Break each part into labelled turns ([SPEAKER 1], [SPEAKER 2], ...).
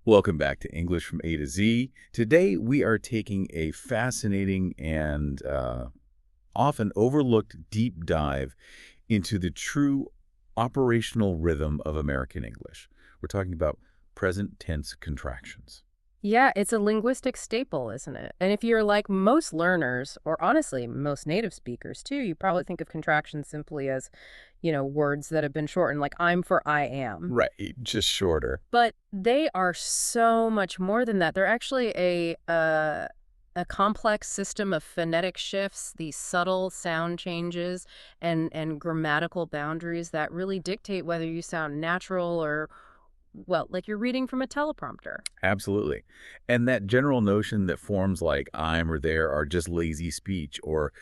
[SPEAKER 1] Welcome back to English from A to Z. Today we are taking a fascinating and often overlooked deep dive into the true operational rhythm of American English. We're talking about present tense contractions.
[SPEAKER 2] Yeah, it's a linguistic staple, isn't it? And if you're like most learners, or honestly, most native speakers too, you probably think of contractions simply as, words that have been shortened, like I'm for I am.
[SPEAKER 1] Right, just shorter.
[SPEAKER 2] But they are so much more than that. They're actually a complex system of phonetic shifts, these subtle sound changes, and grammatical boundaries that really dictate whether you sound natural or, well, like you're reading from a teleprompter.
[SPEAKER 1] Absolutely. And that general notion that forms like I'm or there are just lazy speech or,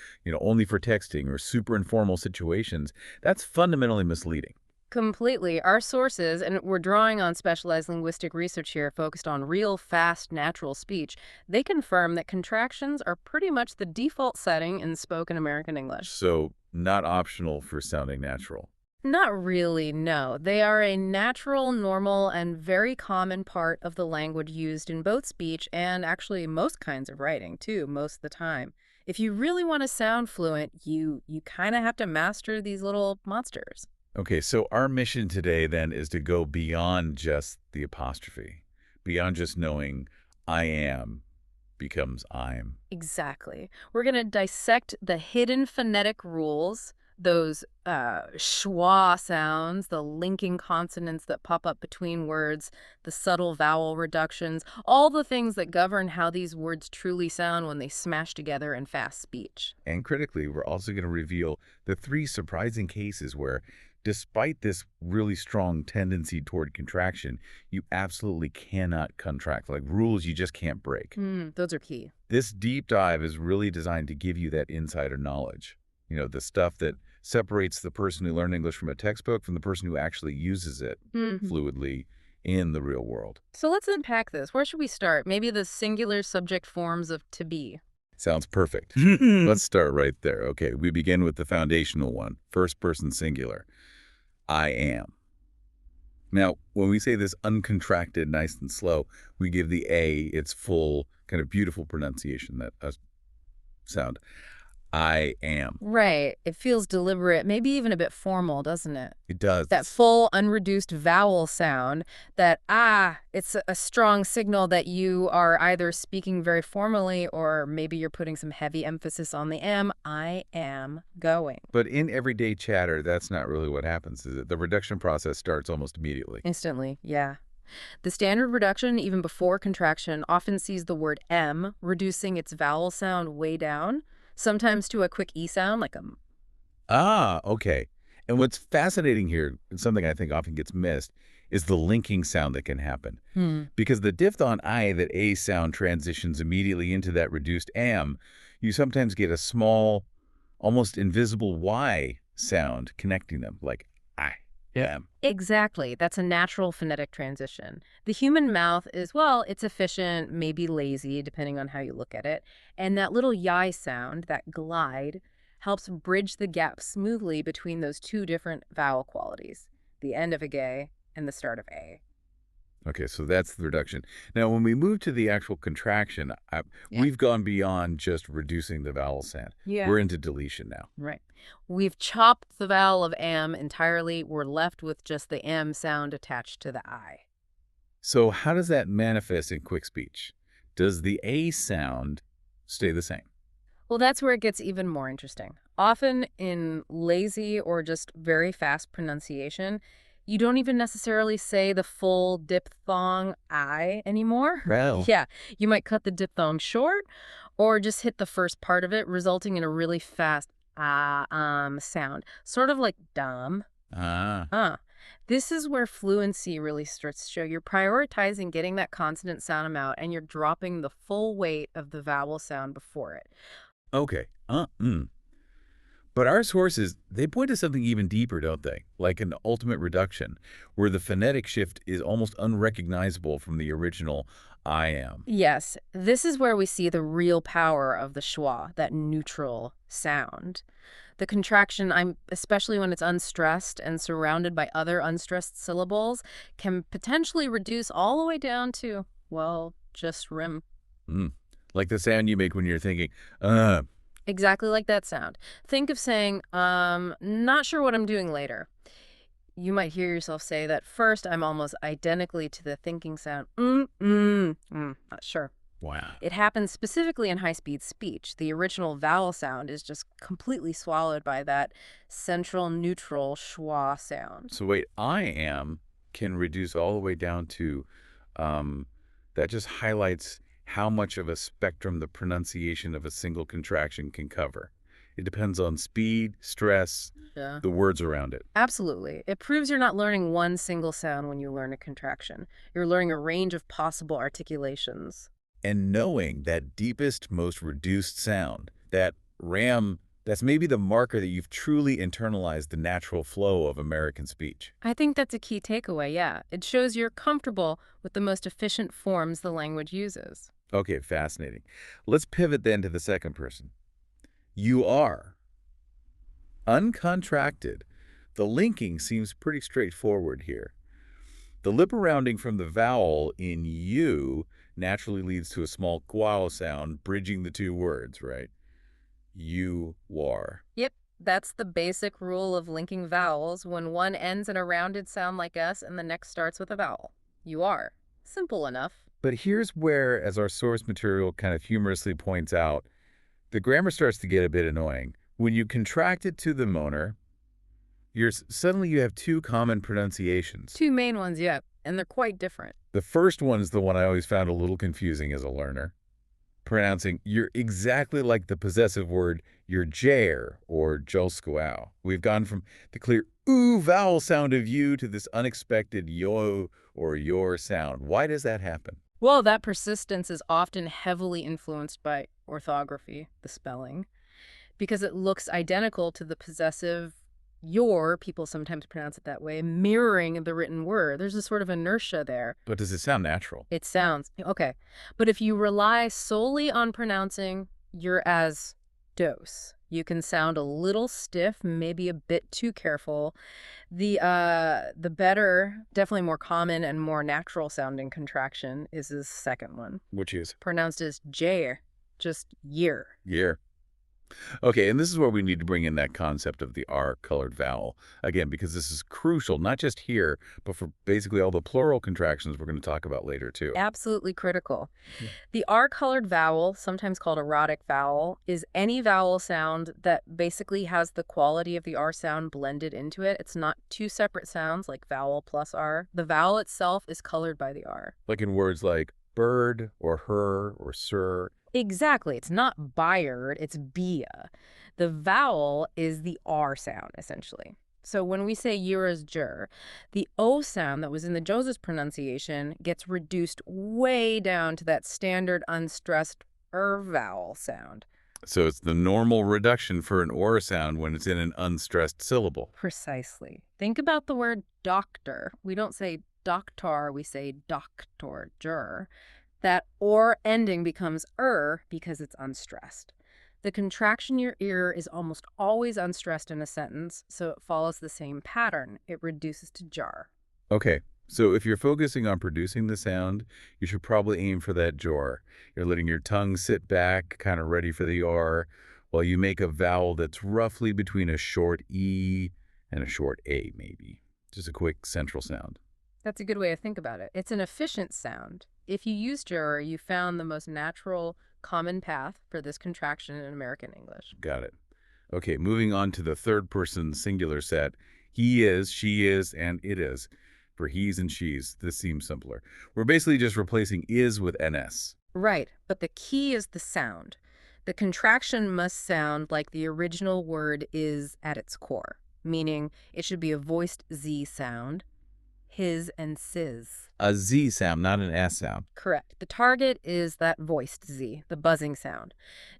[SPEAKER 1] only for texting or super informal situations, that's fundamentally misleading.
[SPEAKER 2] Completely. Our sources, and we're drawing on specialized linguistic research here focused on real, fast, natural speech, they confirm that contractions are pretty much the default setting in spoken American English.
[SPEAKER 1] So not optional for sounding natural.
[SPEAKER 2] Not really, no. They are a natural, normal, and very common part of the language used in both speech and actually most kinds of writing, too, most of the time. If you really want to sound fluent, you kind of have to master these little monsters.
[SPEAKER 1] Okay, so our mission today then is to go beyond just the apostrophe, beyond just knowing I am becomes I'm.
[SPEAKER 2] Exactly. We're going to dissect the hidden phonetic rules, those schwa sounds, the linking consonants that pop up between words, the subtle vowel reductions, all the things that govern how these words truly sound when they smash together in fast speech.
[SPEAKER 1] And critically, we're also going to reveal the three surprising cases where, despite this really strong tendency toward contraction, you absolutely cannot contract, like rules you just can't break.
[SPEAKER 2] Those are key.
[SPEAKER 1] This deep dive is really designed to give you that insider knowledge, the stuff that separates the person who learned English from a textbook from the person who actually uses it fluidly in the real world.
[SPEAKER 2] So let's unpack this. Where should we start? Maybe the singular subject forms of to be.
[SPEAKER 1] Sounds perfect. Let's start right there. Okay, we begin with the foundational one, first person singular. I am. Now, when we say this uncontracted, nice and slow, we give the A its full, kind of beautiful pronunciation, that sound. I am.
[SPEAKER 2] Right. It feels deliberate, maybe even a bit formal, doesn't it?
[SPEAKER 1] It does.
[SPEAKER 2] That full unreduced vowel sound, that it's a strong signal that you are either speaking very formally or maybe you're putting some heavy emphasis on the am. I am going.
[SPEAKER 1] But in everyday chatter, that's not really what happens, is it? The reduction process starts almost immediately.
[SPEAKER 2] Instantly, yeah. The standard reduction, even before contraction, often sees the word M reducing its vowel sound way down, sometimes to a quick E sound, like a m.
[SPEAKER 1] Okay. And what's fascinating here, and something I think often gets missed, is the linking sound that can happen. Because the diphthong I, that A sound transitions immediately into that reduced am, you sometimes get a small, almost invisible Y sound connecting them, like I am.
[SPEAKER 2] Exactly. That's a natural phonetic transition. The human mouth is, well, it's efficient, maybe lazy, depending on how you look at it. And that little yi sound, that glide, helps bridge the gap smoothly between those two different vowel qualities, the end of a gay and the start of a.
[SPEAKER 1] Okay, so that's the reduction. Now, when we move to the actual contraction, we've gone beyond just reducing the vowel sound.
[SPEAKER 2] Yeah.
[SPEAKER 1] We're into deletion now.
[SPEAKER 2] Right. We've chopped the vowel of am entirely. We're left with just the m sound attached to the I.
[SPEAKER 1] So how does that manifest in quick speech? Does the A sound stay the same?
[SPEAKER 2] Well, that's where it gets even more interesting. Often in lazy or just very fast pronunciation, you don't even necessarily say the full diphthong I anymore.
[SPEAKER 1] Well.
[SPEAKER 2] Yeah, you might cut the diphthong short or just hit the first part of it, resulting in a really fast sound, sort of like dumb.
[SPEAKER 1] Ah.
[SPEAKER 2] This is where fluency really starts to show. You're prioritizing getting that consonant sound out, and you're dropping the full weight of the vowel sound before it.
[SPEAKER 1] Okay. But our sources, they point to something even deeper, don't they? Like an ultimate reduction, where the phonetic shift is almost unrecognizable from the original I am.
[SPEAKER 2] Yes, this is where we see the real power of the schwa, that neutral sound. The contraction, especially when it's unstressed and surrounded by other unstressed syllables, can potentially reduce all the way down to, well, just rim.
[SPEAKER 1] Mm. Like the sound you make when you're thinking, uh,
[SPEAKER 2] Exactly like that sound. Think of saying, not sure what I'm doing later. You might hear yourself say that first I'm almost identically to the thinking sound, not sure.
[SPEAKER 1] wow.
[SPEAKER 2] It happens specifically in high-speed speech. The original vowel sound is just completely swallowed by that central neutral schwa sound.
[SPEAKER 1] So wait, I am can reduce all the way down to, um, that just highlights how much of a spectrum the pronunciation of a single contraction can cover. It depends on speed, stress,
[SPEAKER 2] Yeah.
[SPEAKER 1] the words around it.
[SPEAKER 2] Absolutely. It proves you're not learning one single sound when you learn a contraction. You're learning a range of possible articulations.
[SPEAKER 1] And knowing that deepest, most reduced sound, that RAM, that's maybe the marker that you've truly internalized the natural flow of American speech.
[SPEAKER 2] I think that's a key takeaway, yeah. It shows you're comfortable with the most efficient forms the language uses.
[SPEAKER 1] Okay, fascinating. Let's pivot then to the second person. You are. Uncontracted. The linking seems pretty straightforward here. The lip rounding from the vowel in you naturally leads to a small guao sound bridging the two words, right? You are.
[SPEAKER 2] Yep, that's the basic rule of linking vowels when one ends in a rounded sound like S and the next starts with a vowel. You are. Simple enough.
[SPEAKER 1] But here's where, as our source material kind of humorously points out, the grammar starts to get a bit annoying. When you contract it to the motor, suddenly you have two common pronunciations.
[SPEAKER 2] Two main ones, yep, and they're quite different.
[SPEAKER 1] The first one is the one I always found a little confusing as a learner. Pronouncing you're exactly like the possessive word you're jair or josquao. We've gone from the clear ooh vowel sound of you to this unexpected yo or your sound. Why does that happen?
[SPEAKER 2] Well, that persistence is often heavily influenced by orthography, the spelling, because it looks identical to the possessive your, people sometimes pronounce it that way, mirroring the written word. There's a sort of inertia there.
[SPEAKER 1] But does it sound natural?
[SPEAKER 2] It sounds okay. But if you rely solely on pronouncing your as dose, you can sound a little stiff, maybe a bit too careful. The better, definitely more common and more natural sounding contraction is the second one,
[SPEAKER 1] Which is?
[SPEAKER 2] pronounced as jair, just year.
[SPEAKER 1] Year. Okay, and this is where we need to bring in that concept of the R-colored vowel. Again, because this is crucial, not just here, but for basically all the plural contractions we're going to talk about later, too.
[SPEAKER 2] Absolutely critical.
[SPEAKER 1] Yeah.
[SPEAKER 2] The R-colored vowel, sometimes called a rhotic vowel, is any vowel sound that basically has the quality of the R sound blended into it. It's not two separate sounds like vowel plus R. The vowel itself is colored by the R.
[SPEAKER 1] Like in words like bird or her or sir.
[SPEAKER 2] Exactly. It's not Bayard, it's Bia. The vowel is the R sound, essentially. So when we say Yura's jur, the O sound that was in the Joseph pronunciation gets reduced way down to that standard unstressed vowel sound.
[SPEAKER 1] So it's the normal reduction for an or sound when it's in an unstressed syllable.
[SPEAKER 2] Precisely. Think about the word doctor. We don't say doctor, we say doctor, jur. That or ending becomes because it's unstressed. The contraction in your ear is almost always unstressed in a sentence, so it follows the same pattern. It reduces to jar.
[SPEAKER 1] Okay, so if you're focusing on producing the sound, you should probably aim for that jor. You're letting your tongue sit back, kind of ready for the R, while you make a vowel that's roughly between a short E and a short A, maybe. Just a quick central sound.
[SPEAKER 2] That's a good way to think about it. It's an efficient sound. If you use jur, you found the most natural, common path for this contraction in American English.
[SPEAKER 1] Got it. Okay, moving on to the third person singular set. He is, she is, and it is. For he's and she's, this seems simpler. We're basically just replacing is with ns.
[SPEAKER 2] Right, but the key is the sound. The contraction must sound like the original word is at its core, meaning it should be a voiced Z sound. his, and sizz.
[SPEAKER 1] A Z sound, not an S sound.
[SPEAKER 2] Correct. The target is that voiced Z, the buzzing sound.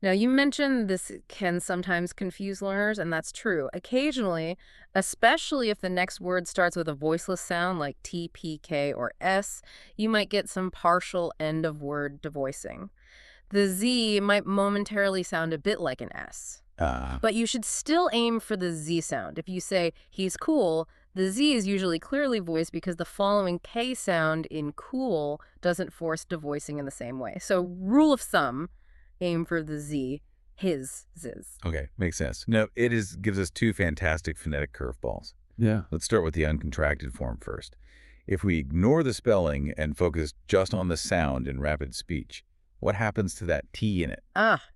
[SPEAKER 2] Now, you mentioned this can sometimes confuse learners, and that's true. Occasionally, especially if the next word starts with a voiceless sound like T, P, K, or S, you might get some partial end-of-word devoicing. The Z might momentarily sound a bit like an S. But you should still aim for the Z sound. If you say, he's cool, the Z is usually clearly voiced because the following K sound in cool doesn't force devoicing in the same way. So rule of thumb, aim for the Z, his, ziz.
[SPEAKER 1] Okay, makes sense. No, gives us two fantastic phonetic curveballs.
[SPEAKER 3] Yeah.
[SPEAKER 1] Let's start with the uncontracted form first. If we ignore the spelling and focus just on the sound in rapid speech, what happens to that T in it?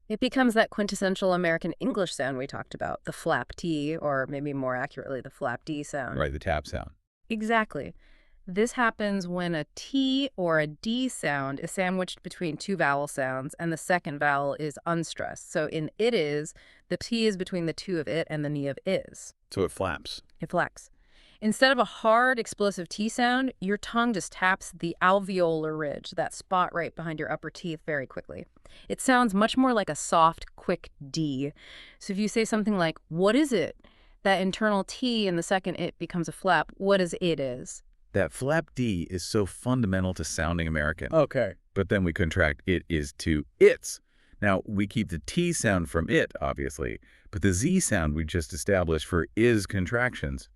[SPEAKER 2] It becomes that quintessential American English sound we talked about, the flap T, or maybe more accurately, the flap D sound.
[SPEAKER 1] Right, the tap sound.
[SPEAKER 2] Exactly. This happens when a T or a D sound is sandwiched between two vowel sounds and the second vowel is unstressed. So in it is, the T is between the two of it and the knee of is.
[SPEAKER 1] So it flaps.
[SPEAKER 2] It flex. Instead of a hard, explosive T sound, your tongue just taps the alveolar ridge, that spot right behind your upper teeth, very quickly. It sounds much more like a soft, quick D. So if you say something like, what is it? That internal T in the second it becomes a flap. What is it is?
[SPEAKER 1] That flap D is so fundamental to sounding American.
[SPEAKER 3] Okay.
[SPEAKER 1] But then we contract it is to its. Now, we keep the T sound from it, obviously, but the Z sound we just established for is contractions,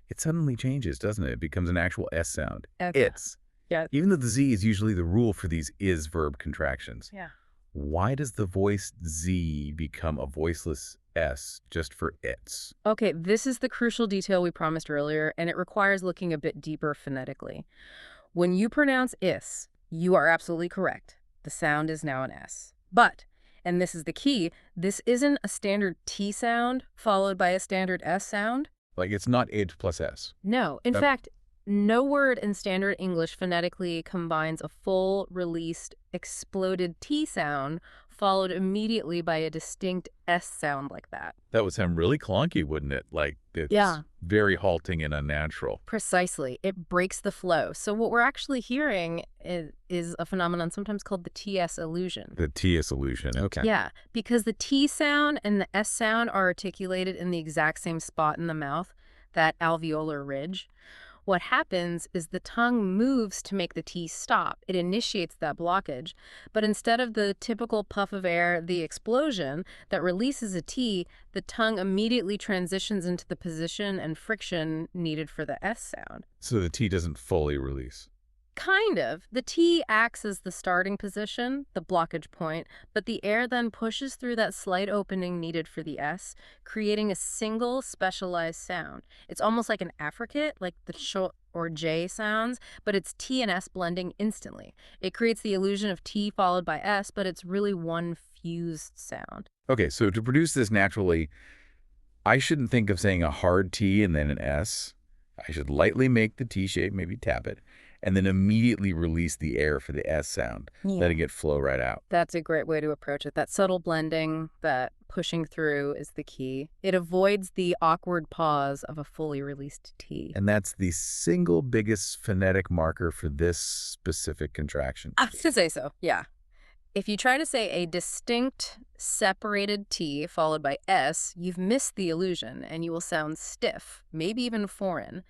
[SPEAKER 1] it suddenly changes, doesn't it? It becomes an actual S sound.
[SPEAKER 2] Okay.
[SPEAKER 1] It's.
[SPEAKER 2] Yeah.
[SPEAKER 1] Even though the Z is usually the rule for these is verb contractions.
[SPEAKER 2] Yeah.
[SPEAKER 1] Why does the voiced Z become a voiceless S just for its?
[SPEAKER 2] Okay, this is the crucial detail we promised earlier, and it requires looking a bit deeper phonetically. When you pronounce is, you are absolutely correct. The sound is now an S. But, and this is the key, this isn't a standard T sound followed by a standard S sound.
[SPEAKER 1] Like, it's not H plus S.
[SPEAKER 2] No. In fact, no word in standard English phonetically combines a full, released, exploded T sound followed immediately by a distinct S sound like that.
[SPEAKER 1] That would sound really clunky, wouldn't it? Like, it's very halting and unnatural.
[SPEAKER 2] Precisely. It breaks the flow. So what we're actually hearing is a phenomenon sometimes called the TS illusion.
[SPEAKER 1] The TS illusion, okay.
[SPEAKER 2] Yeah, because the T sound and the S sound are articulated in the exact same spot in the mouth, that alveolar ridge. What happens is the tongue moves to make the T stop. It initiates that blockage. But instead of the typical puff of air, the explosion that releases a T, the tongue immediately transitions into the position and friction needed for the S sound.
[SPEAKER 1] So the T doesn't fully release.
[SPEAKER 2] Kind of. The T acts as the starting position, the blockage point, but the air then pushes through that slight opening needed for the S, creating a single specialized sound. It's almost like an affricate, like the sh or J sounds, but it's T and S blending instantly. It creates the illusion of T followed by S, but it's really one fused sound.
[SPEAKER 1] Okay, so to produce this naturally, I shouldn't think of saying a hard T and then an S. I should lightly make the T shape, maybe tap it, and then immediately release the air for the S sound, letting it flow right out.
[SPEAKER 2] That's a great way to approach it. That subtle blending, that pushing through is the key. It avoids the awkward pause of a fully released T.
[SPEAKER 1] And that's the single biggest phonetic marker for this specific contraction.
[SPEAKER 2] I should say so, yeah. If you try to say a distinct, separated T followed by S, you've missed the illusion, and you will sound stiff, maybe even foreign.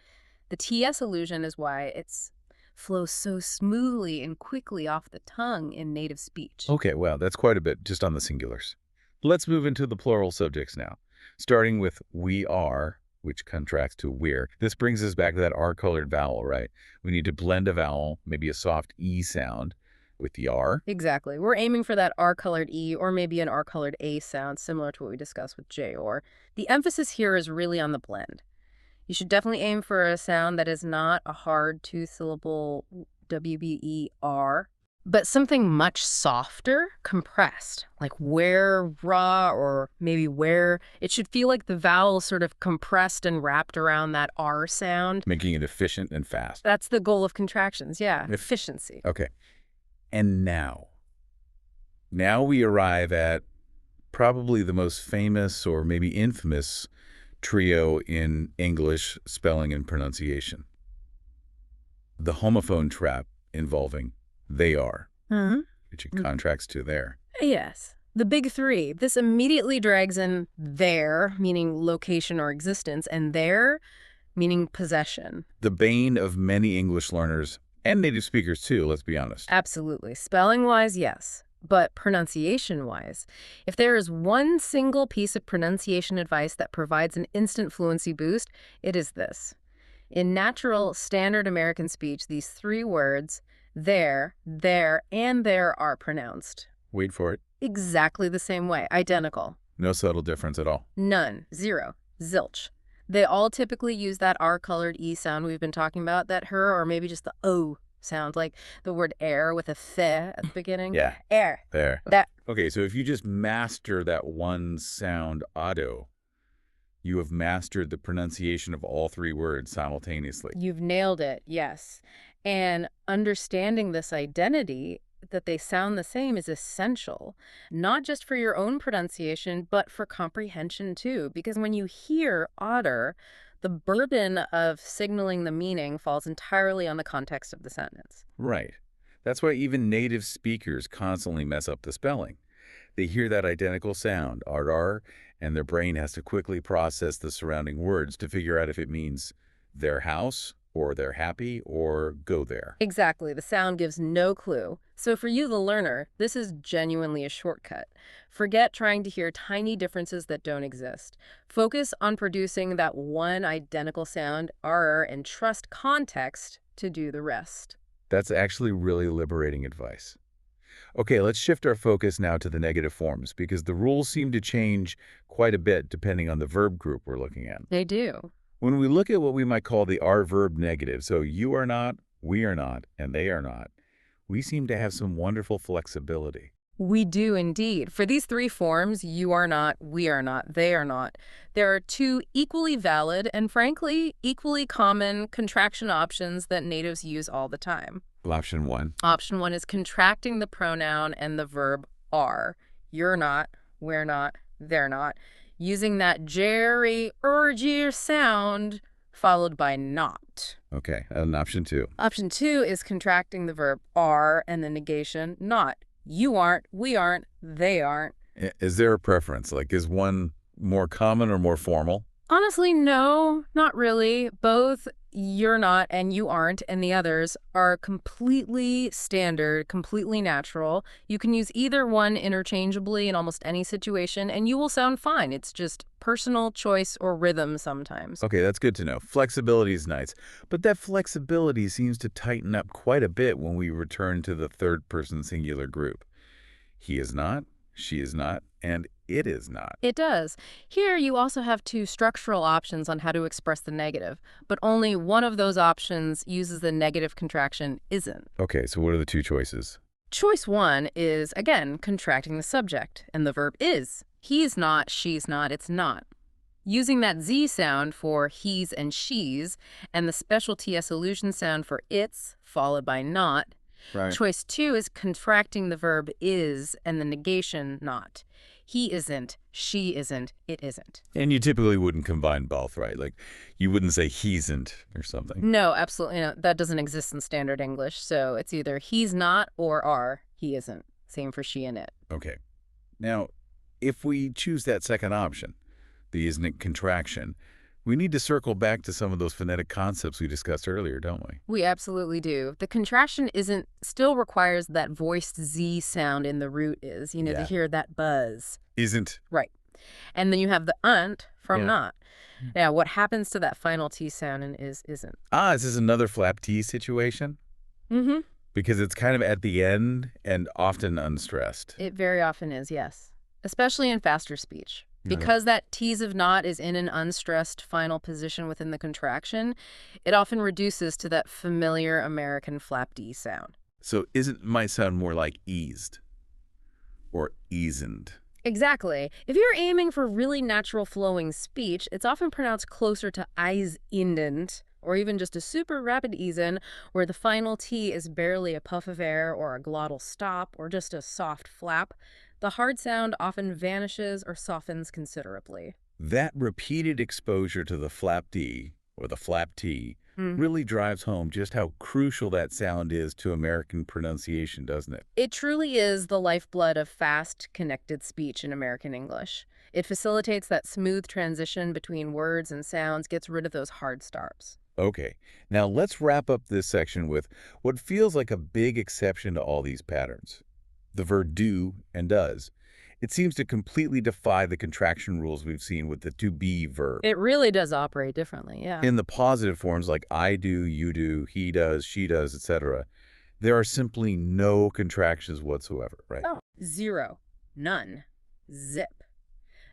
[SPEAKER 2] The TS illusion is why it's flows so smoothly and quickly off the tongue in native speech.
[SPEAKER 1] Okay, well, that's quite a bit just on the singulars. Let's move into the plural subjects now, starting with we are, which contracts to we're. This brings us back to that R-colored vowel, right? We need to blend a vowel, maybe a soft E sound, with the R.
[SPEAKER 2] Exactly. We're aiming for that R-colored E or maybe an R-colored A sound, similar to what we discussed with J or. The emphasis here is really on the blend. You should definitely aim for a sound that is not a hard two-syllable W-B-E-R, but something much softer, compressed, like where, raw, or maybe where. It should feel like the vowel sort of compressed and wrapped around that R sound.
[SPEAKER 1] Making it efficient and fast.
[SPEAKER 2] That's the goal of contractions, yeah, efficiency.
[SPEAKER 1] Okay. And now we arrive at probably the most famous or maybe infamous trio in English spelling and pronunciation. The homophone trap involving they are,
[SPEAKER 2] Hmm.
[SPEAKER 1] which it contracts to there.
[SPEAKER 2] Yes. The big three. This immediately drags in there, meaning location or existence, and there, meaning possession.
[SPEAKER 1] The bane of many English learners, and native speakers too, let's be honest.
[SPEAKER 2] Absolutely. Spelling-wise, yes. But pronunciation-wise, if there is one single piece of pronunciation advice that provides an instant fluency boost, it is this. In natural, standard American speech, these three words, there, and there are pronounced
[SPEAKER 1] Wait for it.
[SPEAKER 2] exactly the same way, identical.
[SPEAKER 1] No subtle difference at all.
[SPEAKER 2] None, zero, zilch. They all typically use that R-colored E sound we've been talking about, that her, or maybe just the O sound, like the word air with a th at the beginning.
[SPEAKER 1] Yeah.
[SPEAKER 2] Air.
[SPEAKER 1] There.
[SPEAKER 2] That.
[SPEAKER 1] Okay, so if you just master that one sound auto, you have mastered the pronunciation of all three words simultaneously.
[SPEAKER 2] You've nailed it, yes. And understanding this identity, that they sound the same, is essential, not just for your own pronunciation, but for comprehension too. Because when you hear otter, the burden of signaling the meaning falls entirely on the context of the sentence.
[SPEAKER 1] Right. That's why even native speakers constantly mess up the spelling. They hear that identical sound, R, and their brain has to quickly process the surrounding words to figure out if it means their house, or they're happy, or go there.
[SPEAKER 2] Exactly. The sound gives no clue. So for you, the learner, this is genuinely a shortcut. Forget trying to hear tiny differences that don't exist. Focus on producing that one identical sound, R, and trust context to do the rest.
[SPEAKER 1] That's actually really liberating advice. Okay, let's shift our focus now to the negative forms, because the rules seem to change quite a bit depending on the verb group we're looking at.
[SPEAKER 2] They do.
[SPEAKER 1] When we look at what we might call the R verb negative, so you are not, we are not, and they are not, we seem to have some wonderful flexibility.
[SPEAKER 2] We do indeed. For these three forms, you are not, we are not, they are not, there are two equally valid and, frankly, equally common contraction options that natives use all the time.
[SPEAKER 1] Option 1.
[SPEAKER 2] Option 1 is contracting the pronoun and the verb are. You're not, we're not, they're not, using that jerry urgy sound followed by not.
[SPEAKER 1] Okay, and option 2.
[SPEAKER 2] Option 2 is contracting the verb are and the negation not. You aren't, we aren't, they aren't.
[SPEAKER 1] Is there a preference? Like, is one more common or more formal?
[SPEAKER 2] Honestly, no, not really. Both you're not and you aren't and the others are completely standard, completely natural. You can use either one interchangeably in almost any situation and you will sound fine. It's just personal choice or rhythm sometimes.
[SPEAKER 1] Okay, that's good to know. Flexibility is nice, but that flexibility seems to tighten up quite a bit when we return to the third-person singular group. He is not, she is not, and it is not.
[SPEAKER 2] It does. Here you also have two structural options on how to express the negative, but only one of those options uses the negative contraction isn't.
[SPEAKER 1] Okay, so what are the two choices?
[SPEAKER 2] Choice 1 is, again, contracting the subject, and the verb is. He's not, she's not, it's not. Using that Z sound for he's and she's, and the special TS illusion sound for it's, followed by not.
[SPEAKER 1] Right.
[SPEAKER 2] Choice 2 is contracting the verb is and the negation not. He isn't, she isn't, it isn't.
[SPEAKER 1] And you typically wouldn't combine both, right? Like, you wouldn't say he'sn't or something.
[SPEAKER 2] No, absolutely not. That doesn't exist in standard English, so it's either he's not or are, he isn't. Same for she and it.
[SPEAKER 1] Okay. Now, if we choose that second option, the isn't contraction, we need to circle back to some of those phonetic concepts we discussed earlier, don't we?
[SPEAKER 2] We absolutely do. The contraction still requires that voiced Z sound in the root is, to
[SPEAKER 1] Yeah.
[SPEAKER 2] hear that buzz.
[SPEAKER 1] Isn't.
[SPEAKER 2] Right. And then you have the unt from
[SPEAKER 1] Yeah.
[SPEAKER 2] not. Now, what happens to that final T sound in is isn't?
[SPEAKER 1] Is this another flap T situation?
[SPEAKER 2] Mm-hmm.
[SPEAKER 1] Because it's kind of at the end and often unstressed.
[SPEAKER 2] It very often is, yes. Especially in faster speech.
[SPEAKER 1] Yeah.
[SPEAKER 2] Because that T's of not is in an unstressed final position within the contraction, it often reduces to that familiar American flap D sound.
[SPEAKER 1] So isn't might sound more like eased or easened.
[SPEAKER 2] Exactly. If you're aiming for really natural flowing speech, it's often pronounced closer to eisindend, or even just a super rapid easen, where the final T is barely a puff of air or a glottal stop or just a soft flap. The hard sound often vanishes or softens considerably.
[SPEAKER 1] That repeated exposure to the flap D or the flap T Really drives home just how crucial that sound is to American pronunciation, doesn't it?
[SPEAKER 2] It truly is the lifeblood of fast, connected speech in American English. It facilitates that smooth transition between words and sounds, gets rid of those hard stops.
[SPEAKER 1] Okay, now let's wrap up this section with what feels like a big exception to all these patterns. The verb do and does. It seems to completely defy the contraction rules we've seen with the to be verb.
[SPEAKER 2] It really does operate differently, yeah.
[SPEAKER 1] In the positive forms like I do, you do, he does, she does, etc., there are simply no contractions whatsoever, right?
[SPEAKER 2] Oh, zero, none, zip.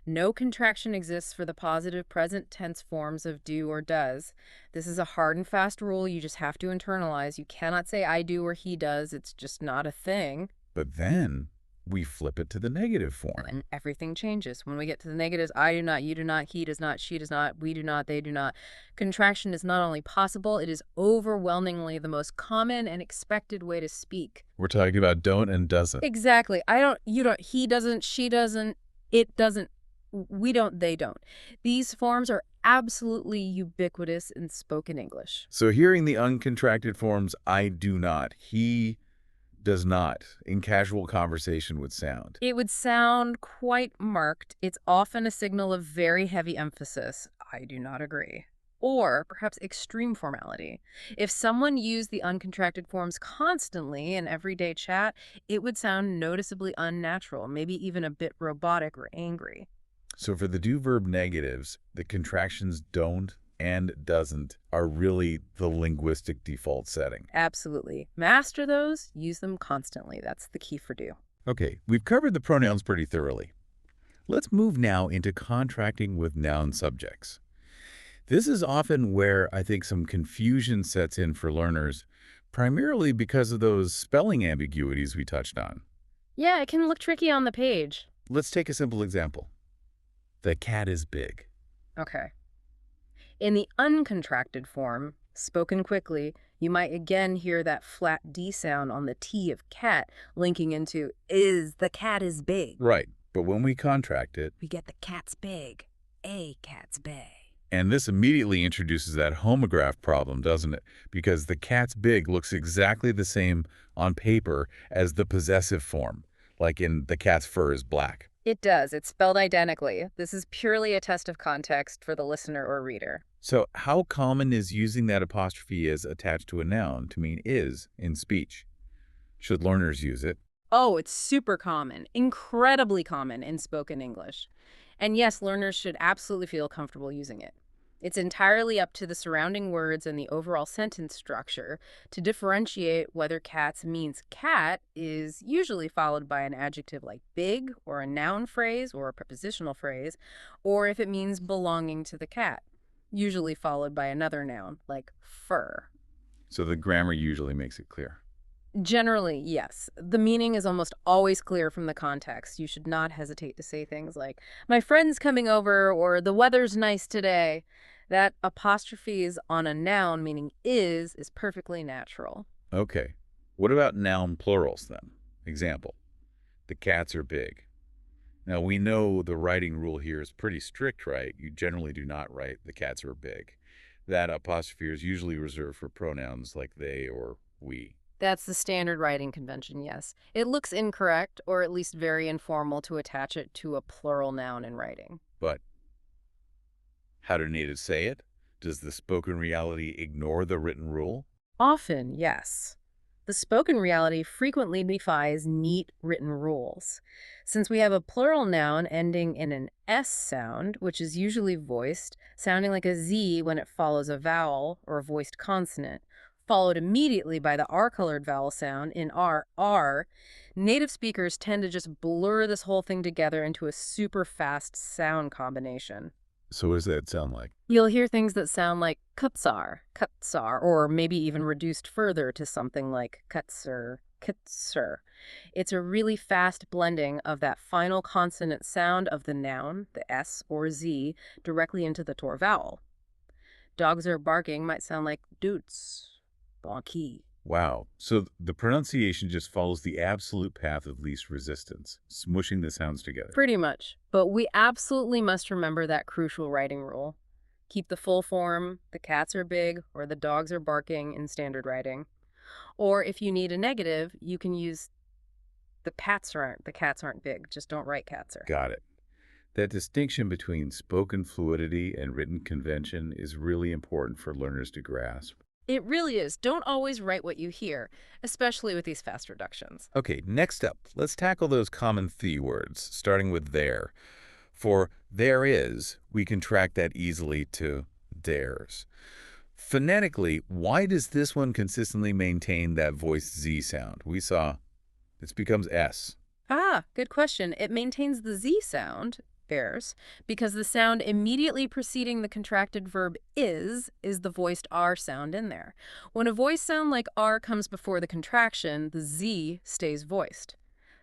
[SPEAKER 2] No contraction exists for the positive present tense forms of do or does. This is a hard and fast rule you just have to internalize. You cannot say I do or he does. It's just not a thing.
[SPEAKER 1] But then we flip it to the negative form.
[SPEAKER 2] And everything changes. When we get to the negatives, I do not, you do not, he does not, she does not, we do not, they do not. Contraction is not only possible, it is overwhelmingly the most common and expected way to speak.
[SPEAKER 1] We're talking about don't and doesn't.
[SPEAKER 2] Exactly. I don't, you don't, he doesn't, she doesn't, it doesn't, we don't, they don't. These forms are absolutely ubiquitous in spoken English.
[SPEAKER 1] So hearing the uncontracted forms I do not, he does not, in casual conversation would sound.
[SPEAKER 2] It would sound quite marked. It's often a signal of very heavy emphasis. I do not agree. Or perhaps extreme formality. If someone used the uncontracted forms constantly in everyday chat, it would sound noticeably unnatural, maybe even a bit robotic or angry.
[SPEAKER 1] So for the do verb negatives, the contractions don't and doesn't are really the linguistic default setting.
[SPEAKER 2] Absolutely. Master those, use them constantly. That's the key for do.
[SPEAKER 1] Okay, we've covered the pronouns pretty thoroughly. Let's move now into contracting with noun subjects. This is often where I think some confusion sets in for learners, primarily because of those spelling ambiguities we touched on.
[SPEAKER 2] Yeah, it can look tricky on the page.
[SPEAKER 1] Let's take a simple example. The cat is big.
[SPEAKER 2] Okay. In the uncontracted form, spoken quickly, you might again hear that flat D sound on the T of cat, linking into the cat is big.
[SPEAKER 1] Right, but when we contract it,
[SPEAKER 2] We get the cat's big, a cat's big.
[SPEAKER 1] and this immediately introduces that homograph problem, doesn't it? Because the cat's big looks exactly the same on paper as the possessive form, like in the cat's fur is black.
[SPEAKER 2] It does. It's spelled identically. This is purely a test of context for the listener or reader.
[SPEAKER 1] So how common is using that apostrophe as attached to a noun to mean is in speech? Should learners use it?
[SPEAKER 2] Oh, it's super common, incredibly common in spoken English. And yes, learners should absolutely feel comfortable using it. It's entirely up to the surrounding words and the overall sentence structure to differentiate whether cats means cat is usually followed by an adjective like big or a noun phrase or a prepositional phrase, or if it means belonging to the cat, usually followed by another noun like fur.
[SPEAKER 1] So the grammar usually makes it clear.
[SPEAKER 2] Generally, yes. The meaning is almost always clear from the context. You should not hesitate to say things like, my friend's coming over, or the weather's nice today. That apostrophe on a noun, meaning is perfectly natural.
[SPEAKER 1] Okay. What about noun plurals then? Example, the cats are big. Now we know the writing rule here is pretty strict, right? You generally do not write the cats are big. That apostrophe is usually reserved for pronouns like they or we.
[SPEAKER 2] That's the standard writing convention, yes. It looks incorrect, or at least very informal, to attach it to a plural noun in writing.
[SPEAKER 1] But how do natives say it? Does the spoken reality ignore the written rule?
[SPEAKER 2] Often, yes. The spoken reality frequently defies neat written rules. Since we have a plural noun ending in an S sound, which is usually voiced, sounding like a Z when it follows a vowel or a voiced consonant, followed immediately by the R-colored vowel sound in R, native speakers tend to just blur this whole thing together into a super fast sound combination.
[SPEAKER 1] So what does that sound like?
[SPEAKER 2] You'll hear things that sound like kutsar, or maybe even reduced further to something like kutsur, kitsur. It's a really fast blending of that final consonant sound of the noun, the S or Z, directly into the tor vowel. Dogs are barking might sound like doots, bonky.
[SPEAKER 1] Wow. So the pronunciation just follows the absolute path of least resistance, smushing the sounds together.
[SPEAKER 2] Pretty much. But we absolutely must remember that crucial writing rule. Keep the full form, the cats are big, or the dogs are barking in standard writing. Or if you need a negative, you can use the cats aren't big. Just don't write cats are.
[SPEAKER 1] Got it. That distinction between spoken fluidity and written convention is really important for learners to grasp.
[SPEAKER 2] It really is. Don't always write what you hear, especially with these fast reductions.
[SPEAKER 1] Okay, next up, let's tackle those common the words, starting with there. For there is, we contract that easily to dares. Phonetically, why does this one consistently maintain that voiced Z sound? We saw this becomes S.
[SPEAKER 2] Ah, good question. It maintains the Z sound, bears, because the sound immediately preceding the contracted verb is the voiced R sound in there. When a voiced sound like R comes before the contraction, the Z stays voiced.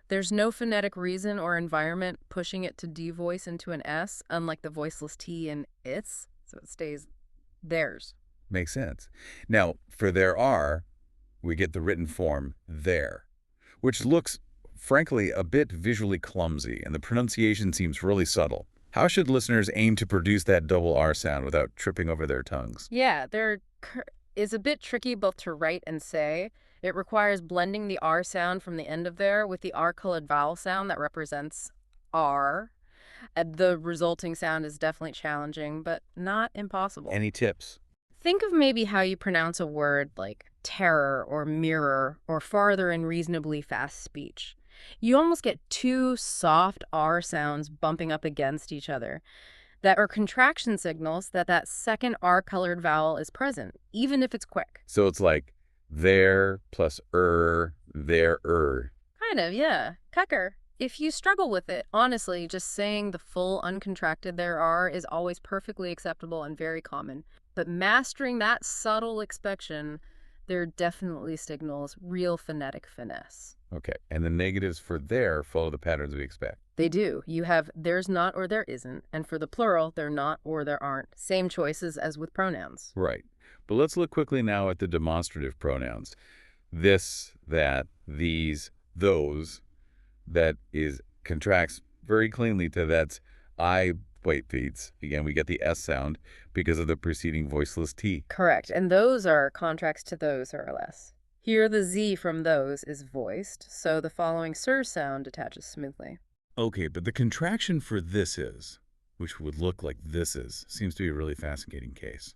[SPEAKER 2] There's no phonetic reason or environment pushing it to devoice into an S, unlike the voiceless T in its, so it stays theirs.
[SPEAKER 1] Makes sense. Now, for there are, we get the written form there, which looks, frankly, a bit visually clumsy, and the pronunciation seems really subtle. How should listeners aim to produce that double R sound without tripping over their tongues?
[SPEAKER 2] Yeah, is a bit tricky both to write and say. It requires blending the R sound from the end of there with the R-colored vowel sound that represents R. The resulting sound is definitely challenging, but not impossible.
[SPEAKER 1] Any tips?
[SPEAKER 2] Think of maybe how you pronounce a word like terror or mirror or farther in reasonably fast speech. You almost get two soft R sounds bumping up against each other that are contraction signals that that second R-colored vowel is present, even if it's quick.
[SPEAKER 1] So it's like there plus there.
[SPEAKER 2] Kind of, yeah. Cucker. If you struggle with it, honestly, just saying the full uncontracted there are is always perfectly acceptable and very common. But mastering that subtle expression, there definitely signals real phonetic finesse.
[SPEAKER 1] Okay, and the negatives for there follow the patterns we expect.
[SPEAKER 2] They do. You have there's not or there isn't, and for the plural, there not or there aren't. Same choices as with pronouns.
[SPEAKER 1] Right. But let's look quickly now at the demonstrative pronouns. This, that, these, those, that is contracts very cleanly to that's I, wait, Pete's. Again, we get the S sound because of the preceding voiceless T.
[SPEAKER 2] Correct, and those are contracts to those or less. Here, the Z from those is voiced, so the following SIR sound attaches smoothly.
[SPEAKER 1] Okay, but the contraction for this is, which would look like this is, seems to be a really fascinating case.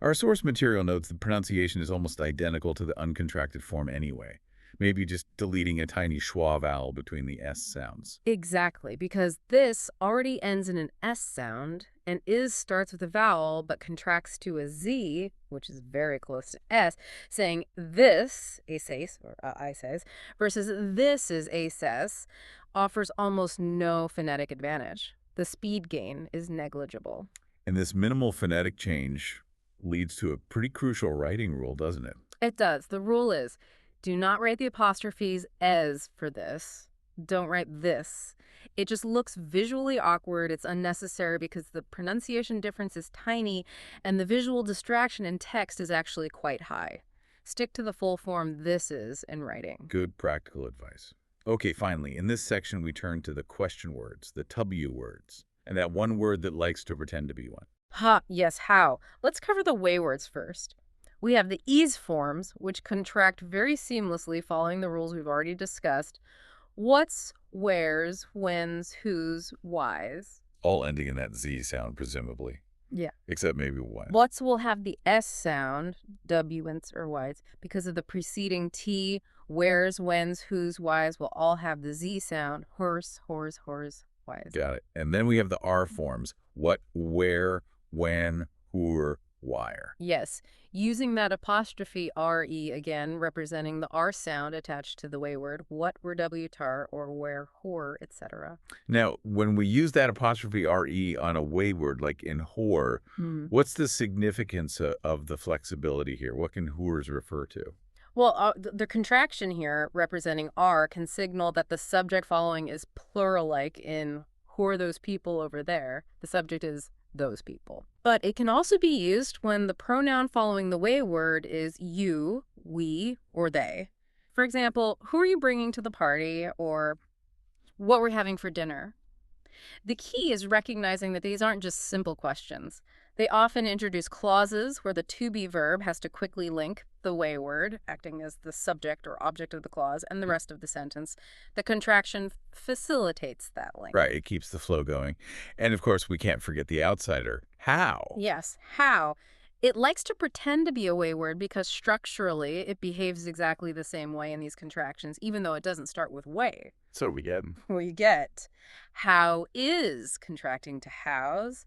[SPEAKER 1] Our source material notes the pronunciation is almost identical to the uncontracted form anyway, maybe just deleting a tiny schwa vowel between the S sounds.
[SPEAKER 2] Exactly, because this already ends in an S sound, and is starts with a vowel but contracts to a Z, which is very close to S, saying this, aces, or I says, versus this is aces, offers almost no phonetic advantage. The speed gain is negligible.
[SPEAKER 1] And this minimal phonetic change leads to a pretty crucial writing rule, doesn't it?
[SPEAKER 2] It does. The rule is, do not write the apostrophes as for this. Don't write this. It just looks visually awkward. It's unnecessary because the pronunciation difference is tiny and the visual distraction in text is actually quite high. Stick to the full form this is in writing.
[SPEAKER 1] Good practical advice. Okay, finally, in this section we turn to the question words, the W words, and that one word that likes to pretend to be one.
[SPEAKER 2] Yes, how? Let's cover the way words first. We have the ease forms, which contract very seamlessly following the rules we've already discussed. What's, where's, when's, who's, why's.
[SPEAKER 1] All ending in that Z sound, presumably.
[SPEAKER 2] Yeah.
[SPEAKER 1] Except maybe when.
[SPEAKER 2] What's will have the S sound, W, when's, or why's, because of the preceding T. Where's, when's, who's, why's will all have the Z sound, horse, whores, why's.
[SPEAKER 1] Got it. And then we have the R forms. What, where, when, who're, wire.
[SPEAKER 2] Yes, using that apostrophe RE again, representing the R sound attached to the way word, what, where, W, tar, or where, whore, etc.
[SPEAKER 1] Now, when we use that apostrophe RE on a way word, like in whore, what's the significance of the flexibility here? What can whores refer to?
[SPEAKER 2] Well, the contraction here, representing R, can signal that the subject following is plural, like in who are those people over there? The subject is those people. But it can also be used when the pronoun following the way word is you, we, or they. For example, who are you bringing to the party, or what we're having for dinner? The key is recognizing that these aren't just simple questions. They often introduce clauses where the to be verb has to quickly link the way word, acting as the subject or object of the clause, and the rest of the sentence. The contraction facilitates that link.
[SPEAKER 1] Right, it keeps the flow going. And of course, we can't forget the outsider. How?
[SPEAKER 2] Yes, how? It likes to pretend to be a way word because structurally it behaves exactly the same way in these contractions, even though it doesn't start with way.
[SPEAKER 1] So we get.
[SPEAKER 2] We get how is contracting to house,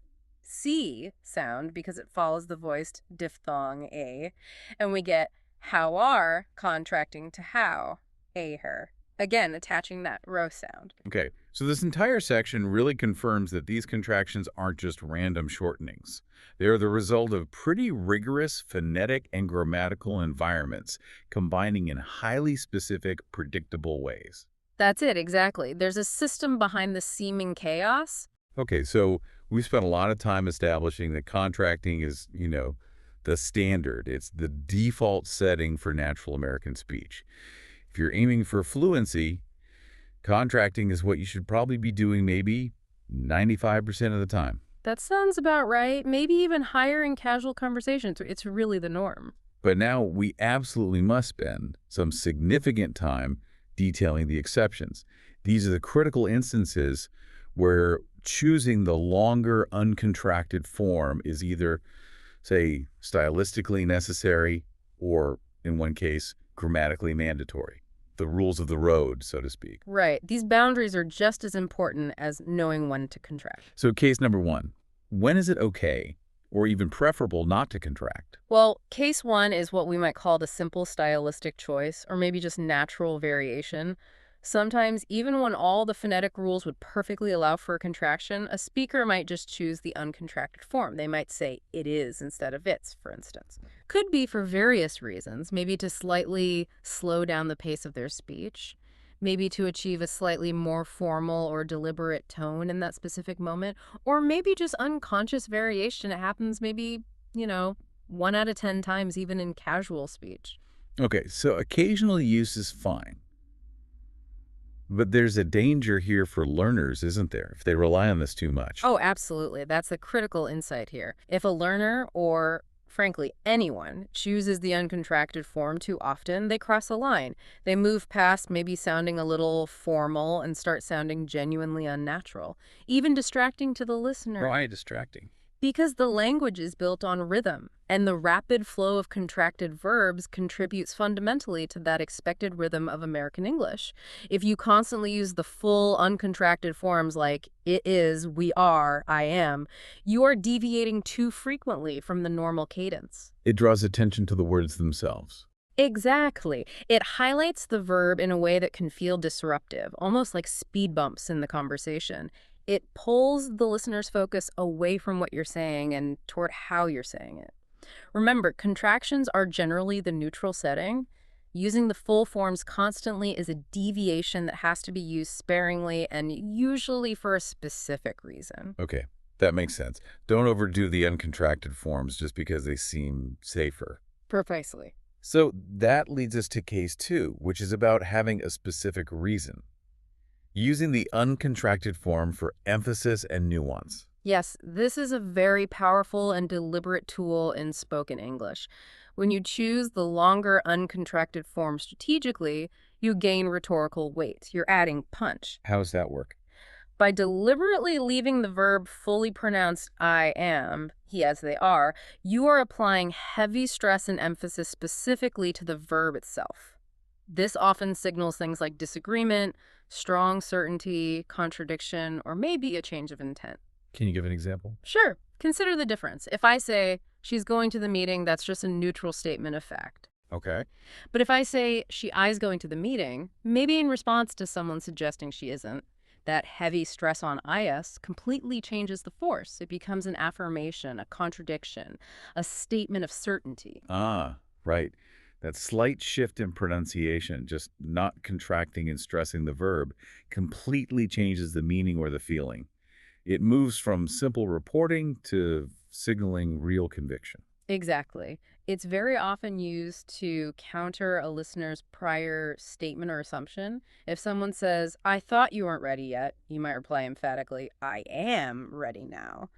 [SPEAKER 2] C sound because it follows the voiced diphthong A, and we get how are contracting to how, A her. Again, attaching that row sound.
[SPEAKER 1] Okay, so this entire section really confirms that these contractions aren't just random shortenings. They are the result of pretty rigorous phonetic and grammatical environments combining in highly specific, predictable ways.
[SPEAKER 2] That's it, exactly. There's a system behind the seeming chaos.
[SPEAKER 1] Okay, so we spent a lot of time establishing that contracting is, the standard. It's the default setting for natural American speech. If you're aiming for fluency, contracting is what you should probably be doing maybe 95% of the time.
[SPEAKER 2] That sounds about right. Maybe even higher in casual conversations. It's really the norm.
[SPEAKER 1] But now we absolutely must spend some significant time detailing the exceptions. These are the critical instances where choosing the longer uncontracted form is either, say, stylistically necessary or, in one case, grammatically mandatory. The rules of the road, so to speak.
[SPEAKER 2] Right. These boundaries are just as important as knowing when to contract.
[SPEAKER 1] So case number one, when is it okay or even preferable not to contract?
[SPEAKER 2] Well, case one is what we might call the simple stylistic choice, or maybe just natural variation. Sometimes, even when all the phonetic rules would perfectly allow for a contraction, a speaker might just choose the uncontracted form. They might say it is instead of it's, for instance. Could be for various reasons, maybe to slightly slow down the pace of their speech, maybe to achieve a slightly more formal or deliberate tone in that specific moment, or maybe just unconscious variation. It happens maybe, 1 out of 10 times, even in casual speech.
[SPEAKER 1] Okay, so occasional use is fine. But there's a danger here for learners, isn't there, if they rely on this too much?
[SPEAKER 2] Oh, absolutely. That's the critical insight here. If a learner or, frankly, anyone chooses the uncontracted form too often, they cross a line. They move past maybe sounding a little formal and start sounding genuinely unnatural, even distracting to the listener.
[SPEAKER 1] Why distracting?
[SPEAKER 2] Because the language is built on rhythm, and the rapid flow of contracted verbs contributes fundamentally to that expected rhythm of American English. If you constantly use the full uncontracted forms like it is, we are, I am, you are deviating too frequently from the normal cadence.
[SPEAKER 1] It draws attention to the words themselves.
[SPEAKER 2] Exactly. It highlights the verb in a way that can feel disruptive, almost like speed bumps in the conversation. It pulls the listener's focus away from what you're saying and toward how you're saying it. Remember, contractions are generally the neutral setting. Using the full forms constantly is a deviation that has to be used sparingly and usually for a specific reason.
[SPEAKER 1] Okay, that makes sense. Don't overdo the uncontracted forms just because they seem safer.
[SPEAKER 2] Precisely.
[SPEAKER 1] So that leads us to case two, which is about having a specific reason. Using the uncontracted form for emphasis and nuance.
[SPEAKER 2] Yes, this is a very powerful and deliberate tool in spoken English. When you choose the longer uncontracted form strategically, you gain rhetorical weight. You're adding punch.
[SPEAKER 1] How does that work?
[SPEAKER 2] By deliberately leaving the verb fully pronounced I am, he as they are, you are applying heavy stress and emphasis specifically to the verb itself. This often signals things like disagreement, strong certainty, contradiction, or maybe a change of intent.
[SPEAKER 1] Can you give an example?
[SPEAKER 2] Sure. Consider the difference. If I say, she's going to the meeting, that's just a neutral statement of fact.
[SPEAKER 1] Okay.
[SPEAKER 2] But if I say, she is going to the meeting, maybe in response to someone suggesting she isn't, that heavy stress on is completely changes the force. It becomes an affirmation, a contradiction, a statement of certainty.
[SPEAKER 1] Ah, right. That slight shift in pronunciation, just not contracting and stressing the verb, completely changes the meaning or the feeling. It moves from simple reporting to signaling real conviction.
[SPEAKER 2] Exactly. It's very often used to counter a listener's prior statement or assumption. If someone says, I thought you weren't ready yet, you might reply emphatically, I am ready now.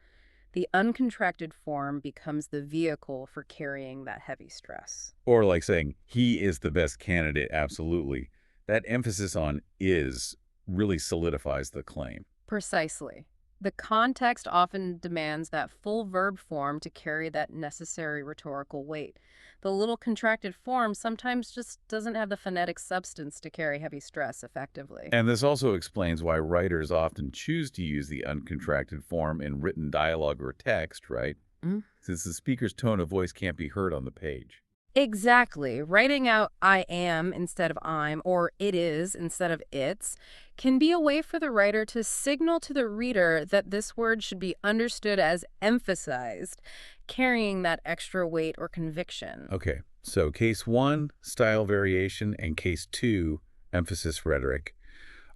[SPEAKER 2] The uncontracted form becomes the vehicle for carrying that heavy stress.
[SPEAKER 1] Or like saying, he is the best candidate, absolutely. That emphasis on is really solidifies the claim.
[SPEAKER 2] Precisely. The context often demands that full verb form to carry that necessary rhetorical weight. The little contracted form sometimes just doesn't have the phonetic substance to carry heavy stress effectively.
[SPEAKER 1] And this also explains why writers often choose to use the uncontracted form in written dialogue or text, right?
[SPEAKER 2] Mm.
[SPEAKER 1] Since the speaker's tone of voice can't be heard on the page.
[SPEAKER 2] Exactly. Writing out I am instead of I'm or it is instead of it's can be a way for the writer to signal to the reader that this word should be understood as emphasized, carrying that extra weight or conviction.
[SPEAKER 1] Okay, so case 1, style variation, and case 2, emphasis rhetoric,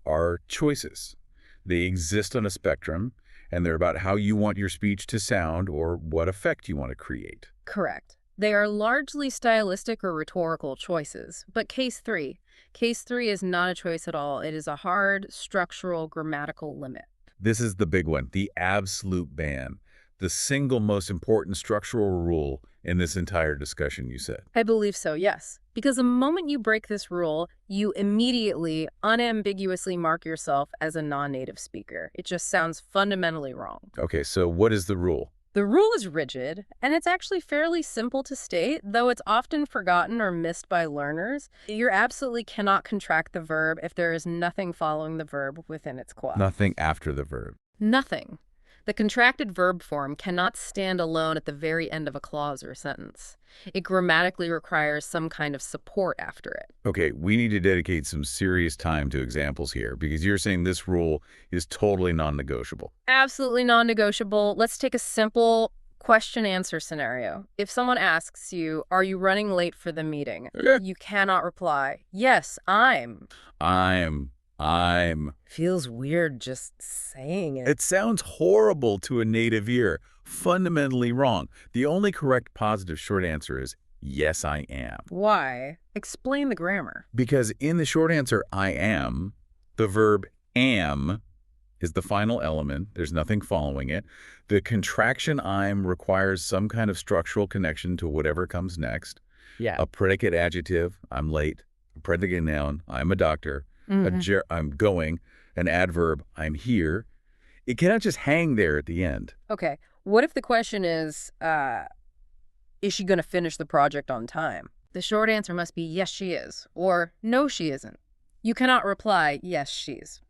[SPEAKER 1] are choices. They exist on a spectrum, and they're about how you want your speech to sound or what effect you want to create.
[SPEAKER 2] Correct. They are largely stylistic or rhetorical choices. But case three is not a choice at all. It is a hard, structural, grammatical limit.
[SPEAKER 1] This is the big one, the absolute ban, the single most important structural rule in this entire discussion, you said.
[SPEAKER 2] I believe so, yes. Because the moment you break this rule, you immediately, unambiguously mark yourself as a non-native speaker. It just sounds fundamentally wrong.
[SPEAKER 1] Okay, so what is the rule?
[SPEAKER 2] The rule is rigid, and it's actually fairly simple to state, though it's often forgotten or missed by learners. You absolutely cannot contract the verb if there is nothing following the verb within its clause.
[SPEAKER 1] Nothing after the verb.
[SPEAKER 2] Nothing. The contracted verb form cannot stand alone at the very end of a clause or a sentence. It grammatically requires some kind of support after it.
[SPEAKER 1] Okay, we need to dedicate some serious time to examples here because you're saying this rule is totally non-negotiable.
[SPEAKER 2] Absolutely non-negotiable. Let's take a simple question-answer scenario. If someone asks you, "Are you running late for the meeting?"
[SPEAKER 1] Okay.
[SPEAKER 2] You cannot reply, "Yes, I'm."
[SPEAKER 1] I'm.
[SPEAKER 2] Feels weird just saying it.
[SPEAKER 1] It sounds horrible to a native ear. Fundamentally wrong. The only correct positive short answer is, yes, I am.
[SPEAKER 2] Why? Explain the grammar.
[SPEAKER 1] Because in the short answer, I am, the verb am is the final element. There's nothing following it. The contraction I'm requires some kind of structural connection to whatever comes next.
[SPEAKER 2] Yeah.
[SPEAKER 1] A predicate adjective, I'm late. A predicate noun, I'm a doctor. I'm going. An adverb, I'm here. It cannot just hang there at the end.
[SPEAKER 2] Okay. What if the question is she going to finish the project on time? The short answer must be yes, she is, or no, she isn't. You cannot reply, yes, she's.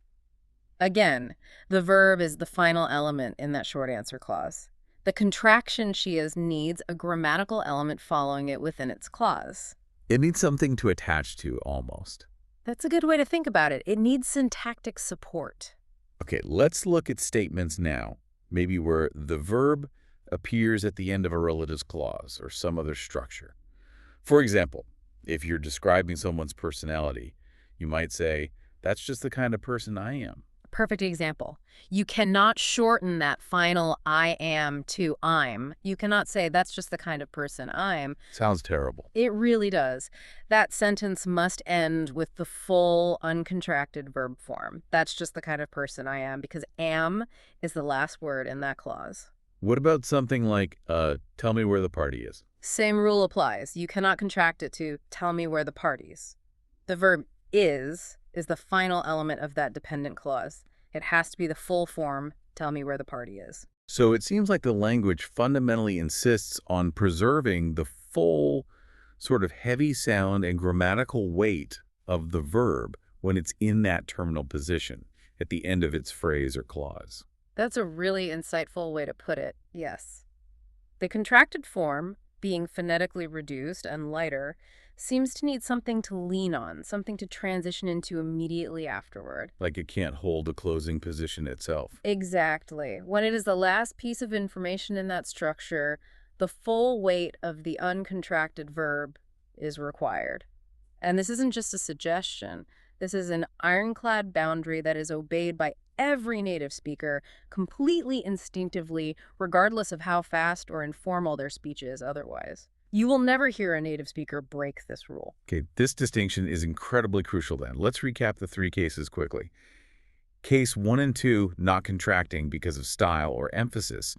[SPEAKER 2] Again, the verb is the final element in that short answer clause. The contraction she is needs a grammatical element following it within its clause.
[SPEAKER 1] It needs something to attach to, almost.
[SPEAKER 2] That's a good way to think about it. It needs syntactic support.
[SPEAKER 1] Okay, let's look at statements now, maybe where the verb appears at the end of a relatives clause or some other structure. For example, if you're describing someone's personality, you might say, that's just the kind of person I am.
[SPEAKER 2] Perfect example. You cannot shorten that final I am to I'm. You cannot say that's just the kind of person I'm.
[SPEAKER 1] Sounds terrible.
[SPEAKER 2] It really does. That sentence must end with the full uncontracted verb form. That's just the kind of person I am because am is the last word in that clause.
[SPEAKER 1] What about something like, tell me where the party is?
[SPEAKER 2] Same rule applies. You cannot contract it to tell me where the party's. The verb is the final element of that dependent clause. It has to be the full form, tell me where the party is.
[SPEAKER 1] So it seems like the language fundamentally insists on preserving the full sort of heavy sound and grammatical weight of the verb when it's in that terminal position at the end of its phrase or clause.
[SPEAKER 2] That's a really insightful way to put it, yes. The contracted form, being phonetically reduced and lighter, seems to need something to lean on, something to transition into immediately afterward.
[SPEAKER 1] Like it can't hold the closing position itself.
[SPEAKER 2] Exactly. When it is the last piece of information in that structure, the full weight of the uncontracted verb is required. And this isn't just a suggestion. This is an ironclad boundary that is obeyed by every native speaker completely instinctively, regardless of how fast or informal their speech is otherwise. You will never hear a native speaker break this rule.
[SPEAKER 1] Okay, this distinction is incredibly crucial then. Let's recap the three cases quickly. Case 1 and 2, not contracting because of style or emphasis.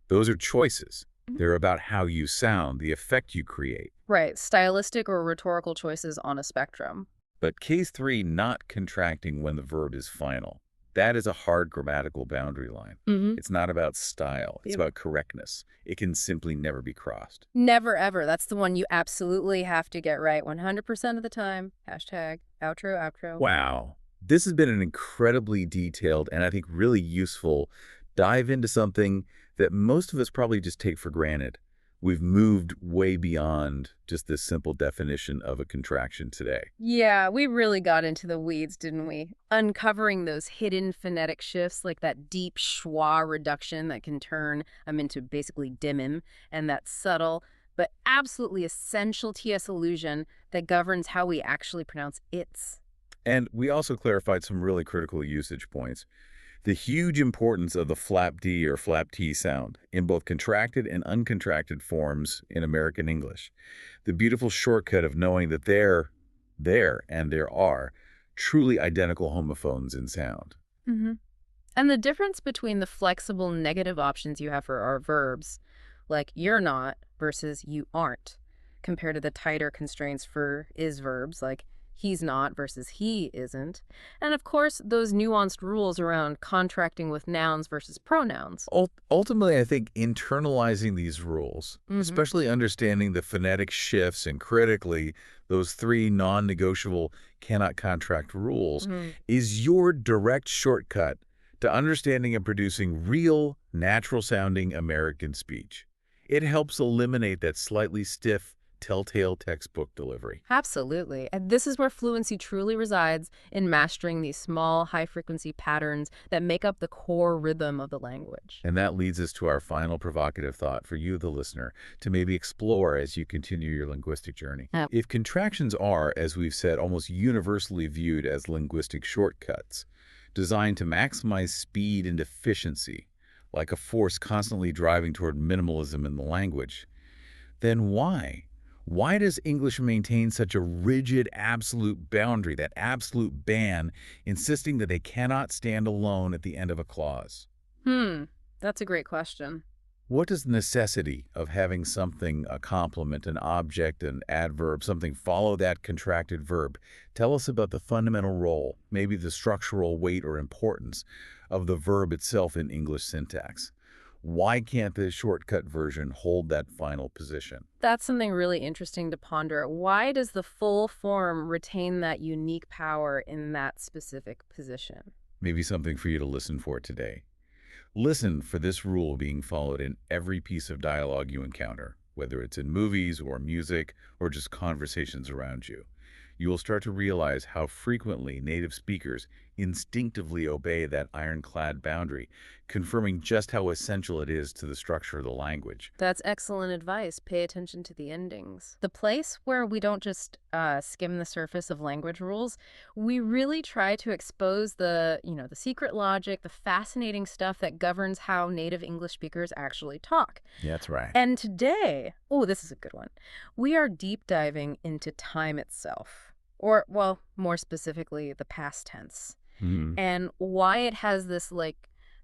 [SPEAKER 1] Those are choices. They're about how you sound, the effect you create.
[SPEAKER 2] Right, stylistic or rhetorical choices on a spectrum.
[SPEAKER 1] But case 3, not contracting when the verb is final. That is a hard grammatical boundary line.
[SPEAKER 2] Mm-hmm.
[SPEAKER 1] It's not about style. It's
[SPEAKER 2] Yep.
[SPEAKER 1] about correctness. It can simply never be crossed.
[SPEAKER 2] Never ever. That's the one you absolutely have to get right 100% of the time. Hashtag outro, outro.
[SPEAKER 1] Wow. This has been an incredibly detailed and I think really useful dive into something that most of us probably just take for granted. We've moved way beyond just this simple definition of a contraction today.
[SPEAKER 2] Yeah, we really got into the weeds, didn't we? Uncovering those hidden phonetic shifts like that deep schwa reduction that can turn them into basically dim and that subtle but absolutely essential TS illusion that governs how we actually pronounce its.
[SPEAKER 1] And we also clarified some really critical usage points. The huge importance of the flap D or flap T sound in both contracted and uncontracted forms in American English. The beautiful shortcut of knowing that there are truly identical homophones in sound.
[SPEAKER 2] Mm-hmm. And the difference between the flexible negative options you have for our verbs, like you're not versus you aren't, compared to the tighter constraints for is verbs, like he's not versus he isn't. And of course, those nuanced rules around contracting with nouns versus pronouns.
[SPEAKER 1] Ultimately, I think internalizing these rules, especially understanding the phonetic shifts and critically those 3 non-negotiable cannot contract rules, is your direct shortcut to understanding and producing real, natural-sounding American speech. It helps eliminate that slightly stiff, telltale textbook delivery.
[SPEAKER 2] Absolutely. And this is where fluency truly resides, in mastering these small, high-frequency patterns that make up the core rhythm of the language.
[SPEAKER 1] And that leads us to our final provocative thought for you, the listener, to maybe explore as you continue your linguistic journey.
[SPEAKER 2] Yep.
[SPEAKER 1] If contractions are, as we've said, almost universally viewed as linguistic shortcuts, designed to maximize speed and efficiency, like a force constantly driving toward minimalism in the language, then why? Why does English maintain such a rigid absolute boundary, that absolute ban, insisting that they cannot stand alone at the end of a clause?
[SPEAKER 2] That's a great question.
[SPEAKER 1] What does the necessity of having something, a complement, an object, an adverb, something follow that contracted verb, tell us about the fundamental role, maybe the structural weight or importance, of the verb itself in English syntax? Why can't the shortcut version hold that final position?
[SPEAKER 2] That's something really interesting to ponder. Why does the full form retain that unique power in that specific position?
[SPEAKER 1] Maybe something for you to listen for today. Listen for this rule being followed in every piece of dialogue you encounter, whether it's in movies or music or just conversations around you. You will start to realize how frequently native speakers instinctively obey that ironclad boundary, confirming just how essential it is to the structure of the language.
[SPEAKER 2] That's excellent advice. Pay attention to the endings. The place where we don't just skim the surface of language rules, we really try to expose the secret logic, the fascinating stuff that governs how native English speakers actually talk.
[SPEAKER 1] Yeah, that's right.
[SPEAKER 2] And today, this is a good one. We are deep diving into time itself. Or, well, more specifically, the past tense. And why it has this,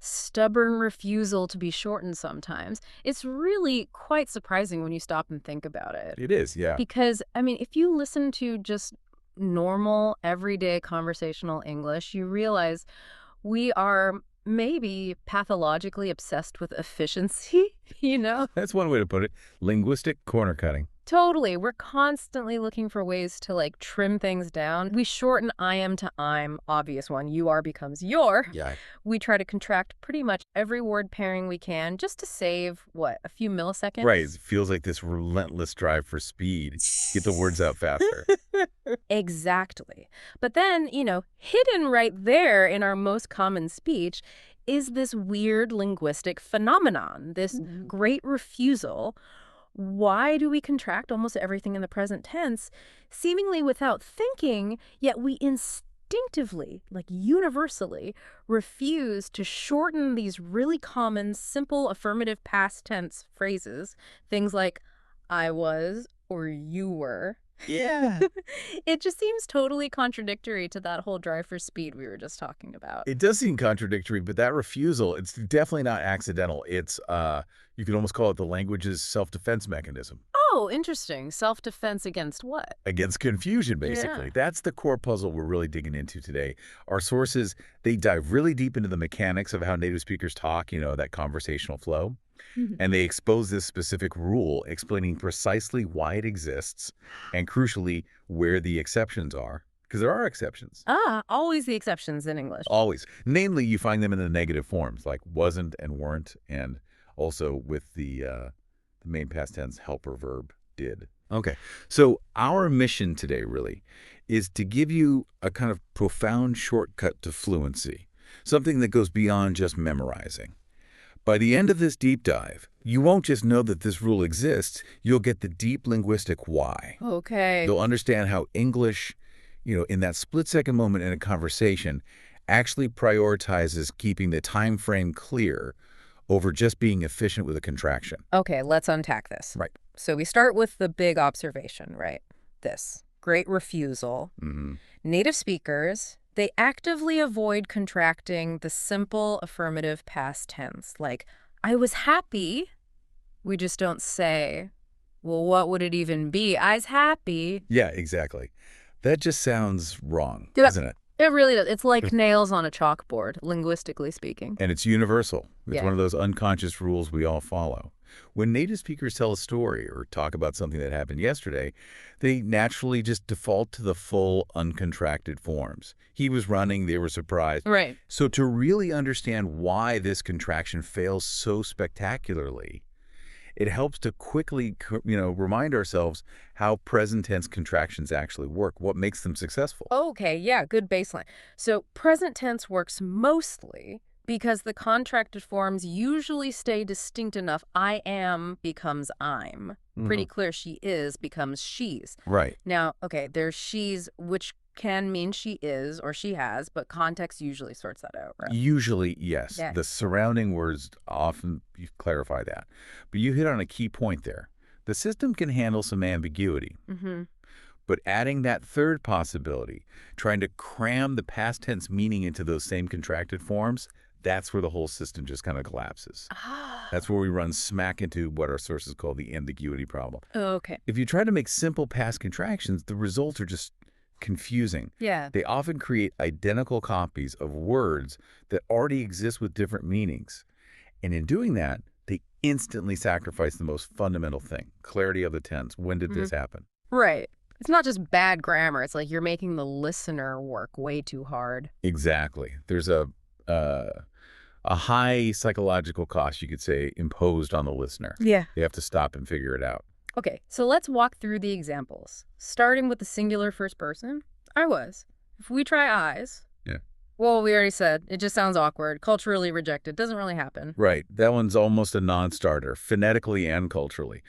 [SPEAKER 2] stubborn refusal to be shortened sometimes. It's really quite surprising when you stop and think about it.
[SPEAKER 1] It is, yeah.
[SPEAKER 2] Because, if you listen to just normal, everyday conversational English, you realize we are maybe pathologically obsessed with efficiency,
[SPEAKER 1] That's one way to put it. Linguistic corner cutting.
[SPEAKER 2] Totally. We're constantly looking for ways to trim things down. We shorten I am to I'm, obvious one. You are becomes your.
[SPEAKER 1] Yeah.
[SPEAKER 2] We try to contract pretty much every word pairing we can just to save, a few milliseconds?
[SPEAKER 1] Right. It feels like this relentless drive for speed. Get the words out faster.
[SPEAKER 2] Exactly. But then, hidden right there in our most common speech is this weird linguistic phenomenon, this great refusal. Why do we contract almost everything in the present tense, seemingly without thinking, yet we instinctively, universally, refuse to shorten these really common, simple affirmative past tense phrases, things like I was or you were,
[SPEAKER 1] Yeah.
[SPEAKER 2] It just seems totally contradictory to that whole drive for speed we were just talking about.
[SPEAKER 1] It does seem contradictory, but that refusal, it's definitely not accidental. It's, you could almost call it the language's self-defense mechanism
[SPEAKER 2] Oh, interesting. Self-defense against what?
[SPEAKER 1] against confusion,
[SPEAKER 2] Yeah.
[SPEAKER 1] basically. That's the core puzzle we're really digging into today. Our sources, they dive really deep into the mechanics of how native speakers talk, that conversational flow.
[SPEAKER 2] Mhm.
[SPEAKER 1] And they expose this specific rule, explaining precisely why it exists and, crucially, where the exceptions are. Because there are exceptions.
[SPEAKER 2] Always the exceptions in English.
[SPEAKER 1] Always. Namely, you find them in the negative forms, like wasn't and weren't, and also with the main past tense helper verb did. Okay. So our mission today, really, is to give you a kind of profound shortcut to fluency, something that goes beyond just memorizing. By the end of this deep dive, you won't just know that this rule exists, you'll get the deep linguistic why.
[SPEAKER 2] Okay.
[SPEAKER 1] You'll understand how English, in that split-second moment in a conversation, actually prioritizes keeping the time frame clear over just being efficient with a contraction.
[SPEAKER 2] Okay, let's unpack this.
[SPEAKER 1] Right.
[SPEAKER 2] So we start with the big observation, right? This great refusal.
[SPEAKER 1] Mm-hmm.
[SPEAKER 2] Native speakers, they actively avoid contracting the simple affirmative past tense, like, I was happy. We just don't say, well, what would it even be? I's happy.
[SPEAKER 1] Yeah, exactly. That just sounds wrong,
[SPEAKER 2] Yeah.
[SPEAKER 1] doesn't it?
[SPEAKER 2] It really does. It's like nails on a chalkboard, linguistically speaking.
[SPEAKER 1] And it's universal. It's
[SPEAKER 2] Yeah.
[SPEAKER 1] one of those unconscious rules we all follow. When native speakers tell a story or talk about something that happened yesterday, they naturally just default to the full uncontracted forms. He was running, they were surprised.
[SPEAKER 2] Right.
[SPEAKER 1] So to really understand why this contraction fails so spectacularly, it helps to quickly, remind ourselves how present tense contractions actually work, what makes them successful.
[SPEAKER 2] Okay, yeah, good baseline. So present tense works mostly because the contracted forms usually stay distinct enough. I am becomes I'm. Pretty clear she is becomes she's.
[SPEAKER 1] Right.
[SPEAKER 2] Now, okay, there's she's, which can mean she is or she has, but context usually sorts that out, right?
[SPEAKER 1] Usually, yes.
[SPEAKER 2] Yeah.
[SPEAKER 1] The surrounding words often you clarify that. But you hit on a key point there. The system can handle some ambiguity.
[SPEAKER 2] Mm-hmm.
[SPEAKER 1] But adding that third possibility, trying to cram the past tense meaning into those same contracted forms, that's where the whole system just kind of collapses. That's where we run smack into what our sources call the ambiguity problem.
[SPEAKER 2] Okay.
[SPEAKER 1] If you try to make simple past contractions, the results are just confusing.
[SPEAKER 2] Yeah.
[SPEAKER 1] They often create identical copies of words that already exist with different meanings. And in doing that, they instantly sacrifice the most fundamental thing, clarity of the tense. When did this happen?
[SPEAKER 2] Right. It's not just bad grammar. It's like you're making the listener work way too hard.
[SPEAKER 1] Exactly. There's a high psychological cost, you could say, imposed on the listener.
[SPEAKER 2] Yeah.
[SPEAKER 1] They have to stop and figure it out.
[SPEAKER 2] Okay, so let's walk through the examples. Starting with the singular first person, I was. If we try I's,
[SPEAKER 1] Yeah.
[SPEAKER 2] well, we already said, it just sounds awkward, culturally rejected, doesn't really happen.
[SPEAKER 1] Right. That one's almost a non-starter, phonetically and culturally.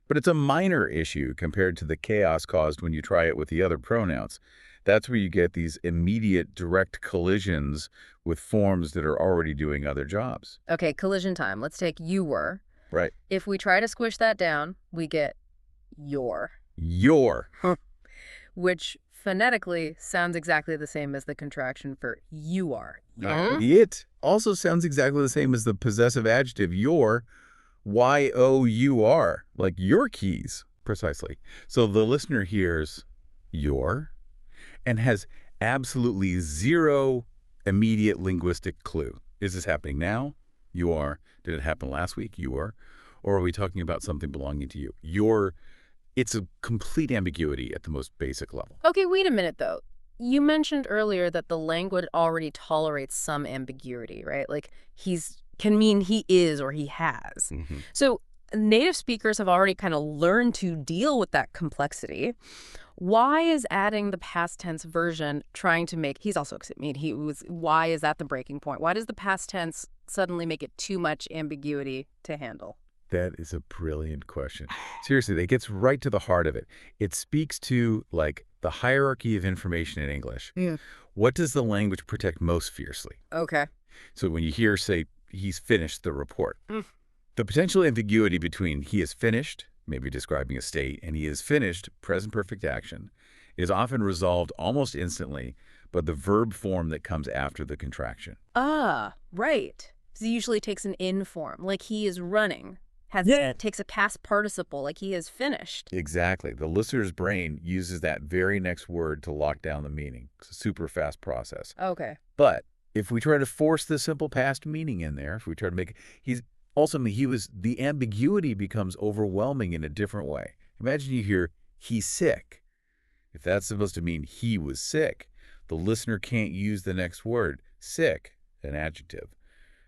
[SPEAKER 1] But it's a minor issue compared to the chaos caused when you try it with the other pronouns. That's where you get these immediate direct collisions with forms that are already doing other jobs.
[SPEAKER 2] Okay, collision time. Let's take you were.
[SPEAKER 1] Right.
[SPEAKER 2] If we try to squish that down, we get your,
[SPEAKER 1] Your.
[SPEAKER 2] which phonetically sounds exactly the same as the contraction for you are.
[SPEAKER 1] It also sounds exactly the same as the possessive adjective your, Y-O-U-R, like your keys, precisely. So the listener hears your and has absolutely zero immediate linguistic clue. Is this happening now? You are. Did it happen last week? You are. Or are we talking about something belonging to you? Your. It's a complete ambiguity at the most basic level.
[SPEAKER 2] Okay, wait a minute, though. You mentioned earlier that the language already tolerates some ambiguity, right? Like can mean he is or he has.
[SPEAKER 1] Mm-hmm.
[SPEAKER 2] So native speakers have already kind of learned to deal with that complexity. Why is adding the past tense version trying to make, he's also, why is that the breaking point? Why does the past tense suddenly make it too much ambiguity to handle?
[SPEAKER 1] That is a brilliant question. Seriously, it gets right to the heart of it. It speaks to, like, the hierarchy of information in English.
[SPEAKER 2] Yeah.
[SPEAKER 1] What does the language protect most fiercely?
[SPEAKER 2] Okay.
[SPEAKER 1] So when you hear, say, he's finished the report, the potential ambiguity between he is finished maybe describing a state, and he is finished, present perfect action, is often resolved almost instantly by the verb form that comes after the contraction.
[SPEAKER 2] Ah, right. So it usually takes an in form, like he is running. Takes a past participle, like he is finished.
[SPEAKER 1] Exactly. The listener's brain uses that very next word to lock down the meaning. It's a super fast process.
[SPEAKER 2] Okay.
[SPEAKER 1] But if we try to force the simple past meaning in there, if we try to make the ambiguity becomes overwhelming in a different way. Imagine you hear, he's sick. If that's supposed to mean he was sick, the listener can't use the next word, sick, an adjective,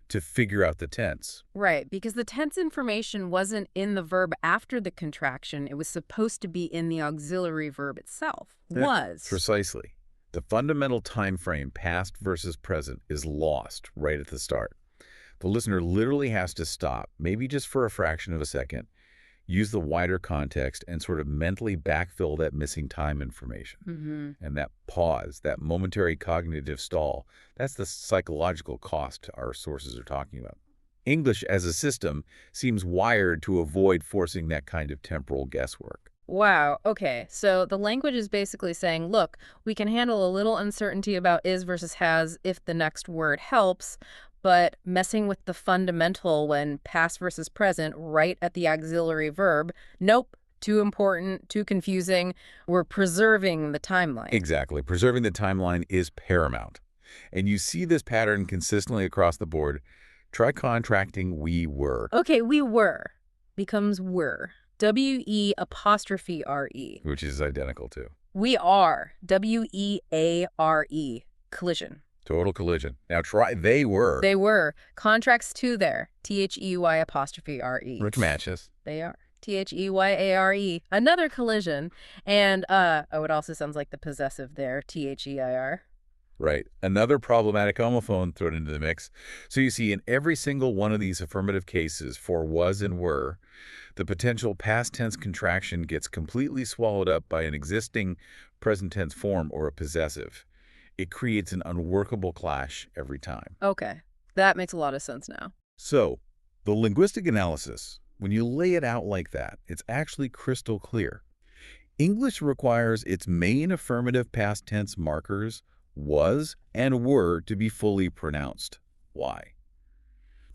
[SPEAKER 1] to figure out the tense.
[SPEAKER 2] Right, because the tense information wasn't in the verb after the contraction. It was supposed to be in the auxiliary verb itself. Was.
[SPEAKER 1] Precisely. The fundamental time frame, past versus present, is lost right at the start. The listener literally has to stop, maybe just for a fraction of a second, use the wider context, and sort of mentally backfill that missing time information. And that pause, that momentary cognitive stall, that's the psychological cost our sources are talking about. English as a system seems wired to avoid forcing that kind of temporal guesswork.
[SPEAKER 2] Wow, okay. So the language is basically saying, look, we can handle a little uncertainty about is versus has if the next word helps, but messing with the fundamental when past versus present right at the auxiliary verb, nope, too important, too confusing. We're preserving the timeline.
[SPEAKER 1] Exactly. Preserving the timeline is paramount. And you see this pattern consistently across the board. Try contracting we were.
[SPEAKER 2] Okay, we were becomes were. W-E apostrophe R-E.
[SPEAKER 1] Which is identical to.
[SPEAKER 2] We are. W-E-A-R-E. Collision.
[SPEAKER 1] Total collision. Now try they were.
[SPEAKER 2] They were. Contracts to there. T-H-E-Y apostrophe R-E.
[SPEAKER 1] Which matches.
[SPEAKER 2] They are. T-H-E-Y-A-R-E. Another collision. And, it also sounds like the possessive there. T-H-E-I-R.
[SPEAKER 1] Right. Another problematic homophone thrown into the mix. So you see, in every single one of these affirmative cases for was and were, the potential past tense contraction gets completely swallowed up by an existing present tense form or a possessive. It creates an unworkable clash every time.
[SPEAKER 2] Okay. That makes a lot of sense now.
[SPEAKER 1] So, the linguistic analysis, when you lay it out like that, it's actually crystal clear. English requires its main affirmative past tense markers, was and were, to be fully pronounced. Why?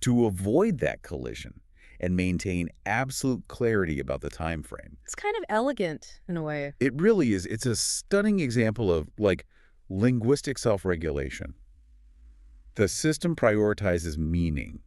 [SPEAKER 1] To avoid that collision and maintain absolute clarity about the time frame.
[SPEAKER 2] It's kind of elegant in a way.
[SPEAKER 1] It really is. It's a stunning example of, linguistic self-regulation. The system prioritizes meaning,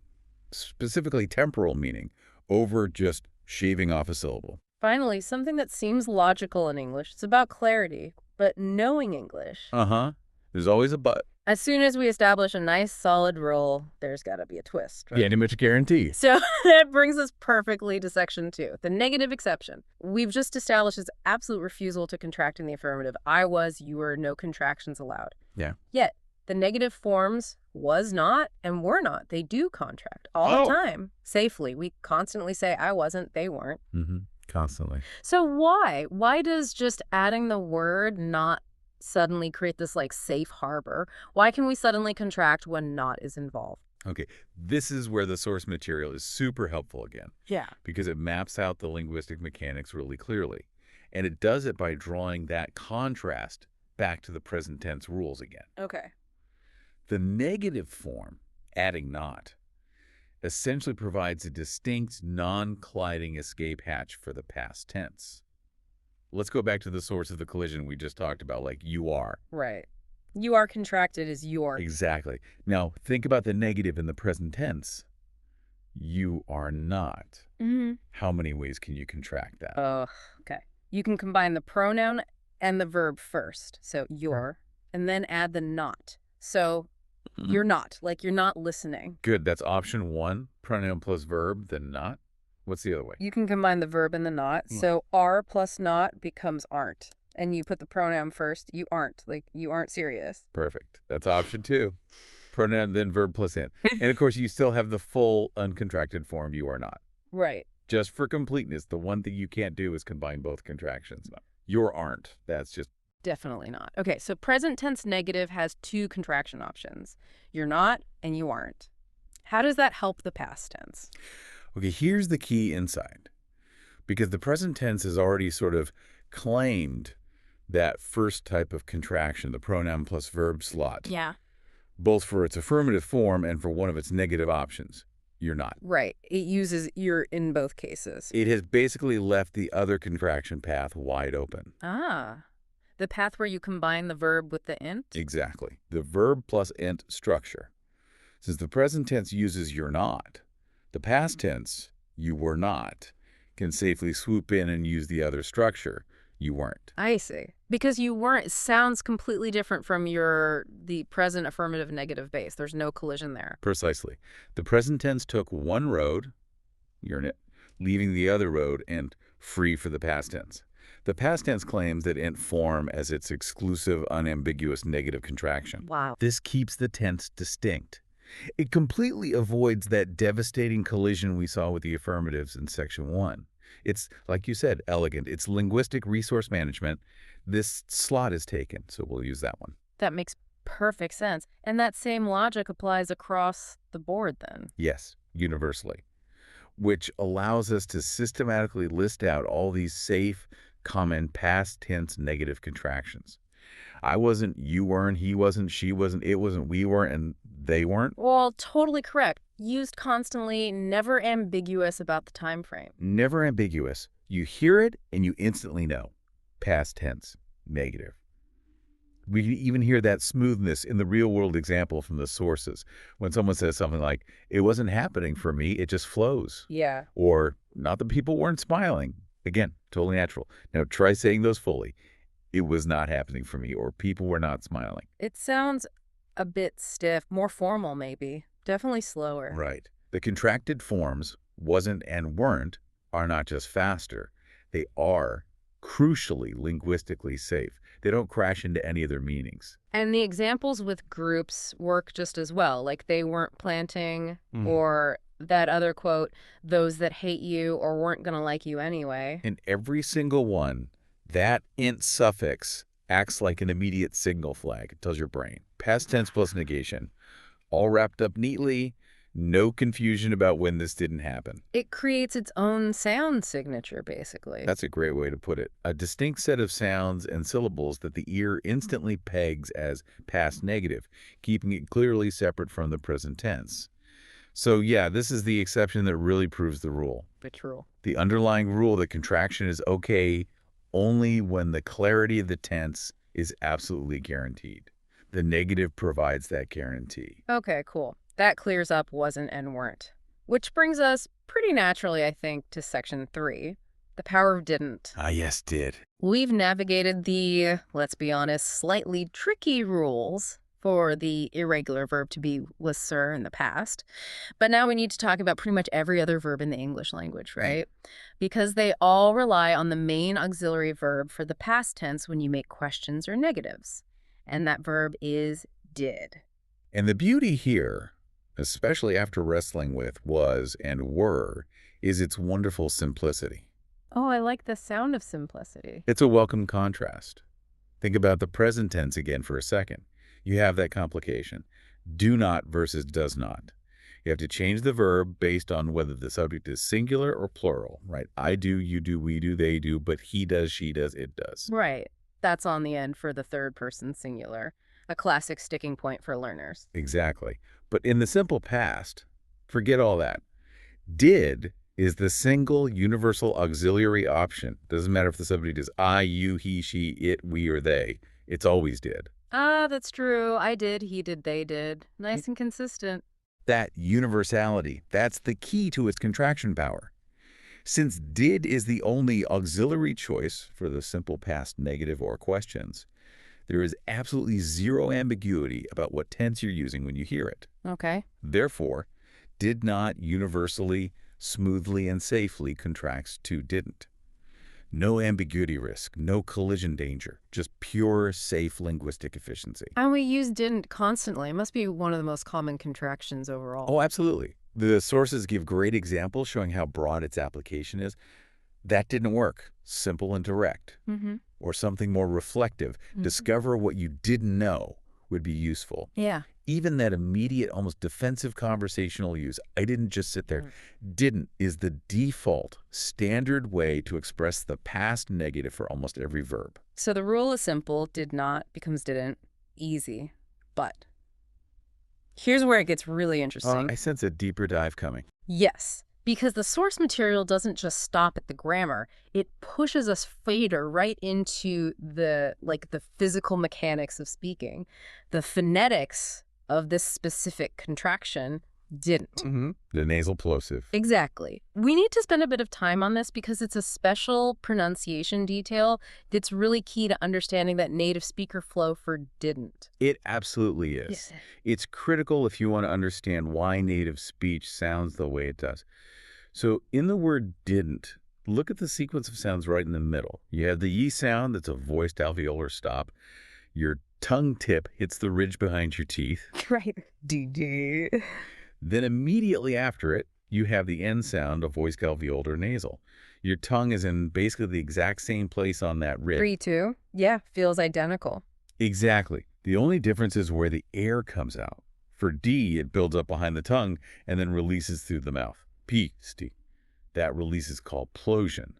[SPEAKER 1] specifically temporal meaning, over just shaving off a syllable.
[SPEAKER 2] Finally, something that seems logical in English. It's about clarity, but knowing English.
[SPEAKER 1] There's always a but.
[SPEAKER 2] As soon as we establish a nice, solid rule, there's got to be a twist, right?
[SPEAKER 1] Yeah, any much guarantee.
[SPEAKER 2] So that brings us perfectly to section 2, the negative exception. We've just established its absolute refusal to contract in the affirmative. I was, you were, no contractions allowed.
[SPEAKER 1] Yeah.
[SPEAKER 2] Yet, the negative forms was not and were not. They do contract all the time, safely. We constantly say I wasn't, they weren't.
[SPEAKER 1] Constantly.
[SPEAKER 2] So why? Why does just adding the word not suddenly create this safe harbor? Why can we suddenly contract when not is involved?
[SPEAKER 1] Okay, this is where the source material is super helpful again.
[SPEAKER 2] Yeah.
[SPEAKER 1] Because it maps out the linguistic mechanics really clearly. And it does it by drawing that contrast back to the present tense rules again.
[SPEAKER 2] Okay.
[SPEAKER 1] The negative form, adding not, essentially provides a distinct non-colliding escape hatch for the past tense. Let's go back to the source of the collision we just talked about, you are.
[SPEAKER 2] Right. You are contracted as your.
[SPEAKER 1] Exactly. Now, think about the negative in the present tense. You are not. How many ways can you contract that?
[SPEAKER 2] Okay. You can combine the pronoun and the verb first. So you're, and then add the not. So you're not, you're not listening.
[SPEAKER 1] Good. That's option 1, pronoun plus verb, then not. What's the other way?
[SPEAKER 2] You can combine the verb and the not. So are plus not becomes aren't. And you put the pronoun first. You aren't. You aren't serious.
[SPEAKER 1] Perfect. That's option 2. Pronoun, then verb plus in. And, of course, you still have the full uncontracted form, you are not.
[SPEAKER 2] Right.
[SPEAKER 1] Just for completeness, the one thing you can't do is combine both contractions. Your aren't. That's just...
[SPEAKER 2] Definitely not. Okay, so present tense negative has 2 contraction options. You're not and you aren't. How does that help the past tense?
[SPEAKER 1] Okay, here's the key insight. because the present tense has already sort of claimed that first type of contraction, the pronoun plus verb slot,
[SPEAKER 2] Yeah.
[SPEAKER 1] both for its affirmative form and for one of its negative options. You're not.
[SPEAKER 2] Right. It uses you're in both cases.
[SPEAKER 1] It has basically left the other contraction path wide open.
[SPEAKER 2] Ah. The path where you combine the verb with the int?
[SPEAKER 1] Exactly. The verb plus int structure. Since the present tense uses you're not, the past tense, you were not, can safely swoop in and use the other structure, you weren't.
[SPEAKER 2] I see. Because you weren't sounds completely different from the present affirmative negative base. There's no collision there.
[SPEAKER 1] Precisely. The present tense took one road, you're in it, leaving the other road and free for the past tense. The past tense claims that int form as its exclusive, unambiguous negative contraction.
[SPEAKER 2] Wow.
[SPEAKER 1] This keeps the tense distinct. It completely avoids that devastating collision we saw with the affirmatives in Section 1. It's, like you said, elegant. It's linguistic resource management. This slot is taken, so we'll use that one.
[SPEAKER 2] That makes perfect sense. And that same logic applies across the board then.
[SPEAKER 1] Yes, universally, which allows us to systematically list out all these safe, common past tense negative contractions. I wasn't, you weren't, he wasn't, she wasn't, it wasn't, we weren't, and they weren't.
[SPEAKER 2] Well, totally correct. Used constantly, never ambiguous about the time frame.
[SPEAKER 1] Never ambiguous. You hear it and you instantly know. Past tense, negative. We can even hear that smoothness in the real-world example from the sources. When someone says something like, it wasn't happening for me, it just flows.
[SPEAKER 2] Yeah.
[SPEAKER 1] Or, not that people weren't smiling. Again, totally natural. Now try saying those fully. It was not happening for me, or people were not smiling.
[SPEAKER 2] It sounds a bit stiff, more formal maybe. Definitely slower.
[SPEAKER 1] Right. The contracted forms, wasn't and weren't, are not just faster. They are crucially linguistically safe. They don't crash into any of their meanings.
[SPEAKER 2] And the examples with groups work just as well. Like they weren't planting, or that other quote, those that hate you or weren't going to like you anyway.
[SPEAKER 1] In every single one, that int suffix acts like an immediate signal flag. It tells your brain. Past tense plus negation. All wrapped up neatly. No confusion about when this didn't happen.
[SPEAKER 2] It creates its own sound signature, basically.
[SPEAKER 1] That's a great way to put it. A distinct set of sounds and syllables that the ear instantly pegs as past negative, keeping it clearly separate from the present tense. So yeah, this is the exception that really proves the rule.
[SPEAKER 2] Which rule?
[SPEAKER 1] The underlying rule that contraction is okay only when the clarity of the tense is absolutely guaranteed. The negative provides that guarantee.
[SPEAKER 2] Okay, cool. That clears up wasn't and weren't. Which brings us pretty naturally, I think, to Section 3, the power of didn't.
[SPEAKER 1] Ah, yes, did.
[SPEAKER 2] We've navigated the, let's be honest, slightly tricky rules for the irregular verb to be was sir in the past. But now we need to talk about pretty much every other verb in the English language, right? Because they all rely on the main auxiliary verb for the past tense when you make questions or negatives. And that verb is did.
[SPEAKER 1] And the beauty here, especially after wrestling with was and were, is its wonderful simplicity.
[SPEAKER 2] Oh, I like the sound of simplicity.
[SPEAKER 1] It's a welcome contrast. Think about the present tense again for a second. You have that complication. Do not versus does not. You have to change the verb based on whether the subject is singular or plural, right? I do, you do, we do, they do, but he does, she does, it does.
[SPEAKER 2] Right. That's on the end for the third person singular. A classic sticking point for learners.
[SPEAKER 1] Exactly. But in the simple past, forget all that. Did is the single universal auxiliary option. Doesn't matter if the subject is I, you, he, she, it, we, or they. It's always did.
[SPEAKER 2] Ah, that's true. I did, he did, they did. Nice and consistent.
[SPEAKER 1] That universality, that's the key to its contraction power. Since did is the only auxiliary choice for the simple past negative or questions, there is absolutely zero ambiguity about what tense you're using when you hear it.
[SPEAKER 2] Okay.
[SPEAKER 1] Therefore, did not universally, smoothly, and safely contracts to didn't. No ambiguity risk, no collision danger, just pure, safe linguistic efficiency.
[SPEAKER 2] And we use didn't constantly. It must be one of the most common contractions overall.
[SPEAKER 1] Oh, absolutely. The sources give great examples showing how broad its application is. That didn't work. Simple and direct. Or something more reflective. Discover what you didn't know would be useful.
[SPEAKER 2] Yeah.
[SPEAKER 1] Even that immediate, almost defensive conversational use, I didn't just sit there,
[SPEAKER 2] Mm.
[SPEAKER 1] didn't is the default standard way to express the past negative for almost every verb.
[SPEAKER 2] So the rule is simple. Did not becomes didn't. Easy. But here's where it gets really interesting.
[SPEAKER 1] I sense a deeper dive coming.
[SPEAKER 2] Yes, because the source material doesn't just stop at the grammar. It pushes us further right into the physical mechanics of speaking. The phonetics of this specific contraction didn't.
[SPEAKER 1] The nasal plosive.
[SPEAKER 2] Exactly. We need to spend a bit of time on this because it's a special pronunciation detail that's really key to understanding that native speaker flow for didn't.
[SPEAKER 1] It absolutely is. It's critical if you want to understand why native speech sounds the way it does. So in the word didn't, look at the sequence of sounds right in the middle. You have the ye sound that's a voiced alveolar stop. Your tongue tip hits the ridge behind your teeth.
[SPEAKER 2] Right. D.
[SPEAKER 1] Then immediately after it, you have the N sound, a voiced alveolar nasal. Your tongue is in basically the exact same place on that ridge.
[SPEAKER 2] 3, 2. Yeah, feels identical.
[SPEAKER 1] Exactly. The only difference is where the air comes out. For D, it builds up behind the tongue and then releases through the mouth. P, sti. That release is called plosion.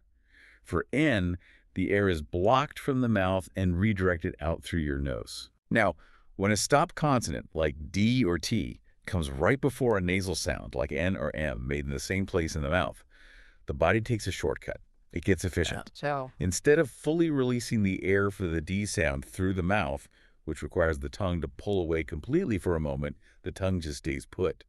[SPEAKER 1] For N, the air is blocked from the mouth and redirected out through your nose. Now, when a stop consonant like D or T comes right before a nasal sound like N or M made in the same place in the mouth, the body takes a shortcut. It gets efficient.
[SPEAKER 2] So
[SPEAKER 1] Instead of fully releasing the air for the D sound through the mouth, which requires the tongue to pull away completely for a moment, the tongue just stays put.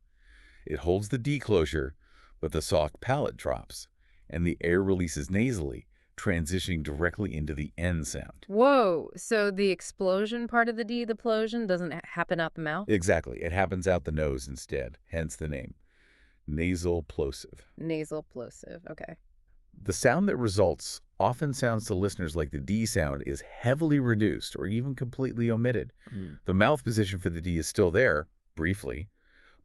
[SPEAKER 1] It holds the D closure, but the soft palate drops, and the air releases nasally, transitioning directly into the N sound.
[SPEAKER 2] Whoa, so the explosion part of the D, the plosion, doesn't happen out the mouth?
[SPEAKER 1] Exactly. It happens out the nose instead, hence the name. Nasal plosive.
[SPEAKER 2] Nasal plosive, okay.
[SPEAKER 1] The sound that results often sounds to listeners like the D sound is heavily reduced or even completely omitted. The mouth position for the D is still there, briefly,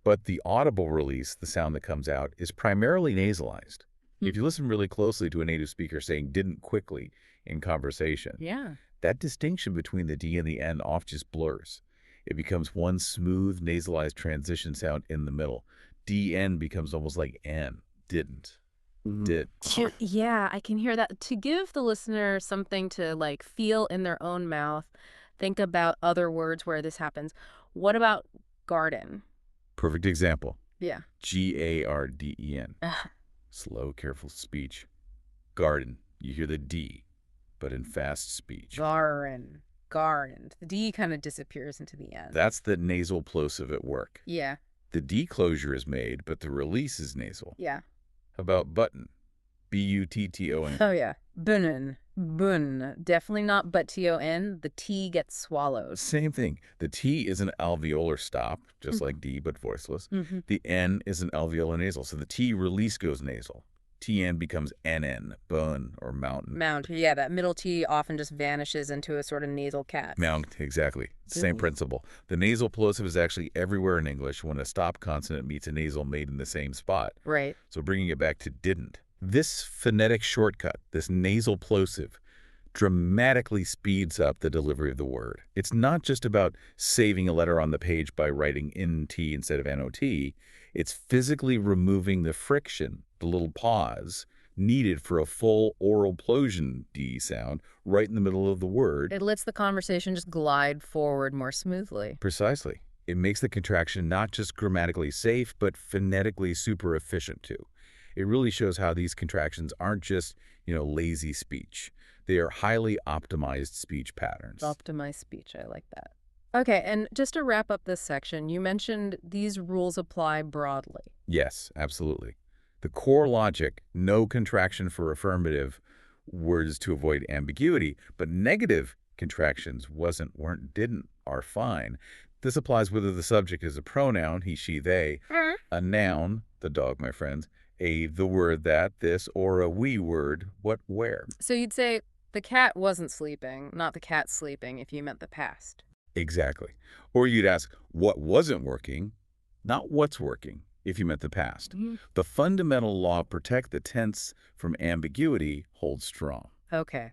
[SPEAKER 1] but the audible release, the sound that comes out, is primarily nasalized. If you listen really closely to a native speaker saying didn't quickly in conversation,
[SPEAKER 2] Yeah.
[SPEAKER 1] that distinction between the D and the N oft just blurs. It becomes one smooth nasalized transition sound in the middle. DN becomes almost like N, didn't, did.
[SPEAKER 2] Yeah, I can hear that. To give the listener something to feel in their own mouth, think about other words where this happens. What about garden?
[SPEAKER 1] Perfect example.
[SPEAKER 2] Yeah.
[SPEAKER 1] Garden.
[SPEAKER 2] Ugh.
[SPEAKER 1] Slow, careful speech. Garden. You hear the D, but in fast speech.
[SPEAKER 2] Garden. Garden. The D kind of disappears into the end.
[SPEAKER 1] That's the nasal plosive at work.
[SPEAKER 2] Yeah.
[SPEAKER 1] The D closure is made, but the release is nasal.
[SPEAKER 2] Yeah.
[SPEAKER 1] How about button? B-U-T-T-O-N.
[SPEAKER 2] Oh, yeah. Bunnen. Bun. Definitely not but T-O-N. The T gets swallowed.
[SPEAKER 1] Same thing. The T is an alveolar stop, just like D, but voiceless. The N is an alveolar nasal, so the T release goes nasal. TN becomes NN, bun or mountain.
[SPEAKER 2] Mount. Yeah, that middle T often just vanishes into a sort of nasal cat.
[SPEAKER 1] Mount, exactly. Same principle. The nasal plosive is actually everywhere in English when a stop consonant meets a nasal made in the same spot.
[SPEAKER 2] Right.
[SPEAKER 1] So bringing it back to didn't. This phonetic shortcut, this nasal plosive, dramatically speeds up the delivery of the word. It's not just about saving a letter on the page by writing NT instead of NOT. It's physically removing the friction, the little pause, needed for a full oral plosion D sound right in the middle of the word.
[SPEAKER 2] It lets the conversation just glide forward more smoothly.
[SPEAKER 1] Precisely. It makes the contraction not just grammatically safe, but phonetically super efficient too. It really shows how these contractions aren't just, lazy speech. They are highly optimized speech patterns.
[SPEAKER 2] Optimized speech. I like that. Okay, and just to wrap up this section, you mentioned these rules apply broadly.
[SPEAKER 1] Yes, absolutely. The core logic, no contraction for affirmative words to avoid ambiguity, but negative contractions weren't, didn't, are fine. This applies whether the subject is a pronoun, he, she, they, a noun, the dog, my friends, the word, that, this, or a we word, what, where.
[SPEAKER 2] So you'd say the cat wasn't sleeping, not the cat sleeping, if you meant the past.
[SPEAKER 1] Exactly. Or you'd ask what wasn't working, not what's working, if you meant the past. The fundamental law protect the tense from ambiguity holds strong.
[SPEAKER 2] Okay.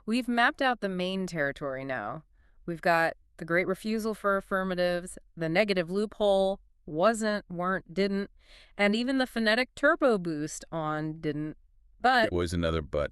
[SPEAKER 2] We've mapped out the main territory now. We've got the great refusal for affirmatives, the negative loophole, wasn't, weren't, didn't, and even the phonetic turbo boost on didn't.
[SPEAKER 1] There
[SPEAKER 2] But
[SPEAKER 1] was another but.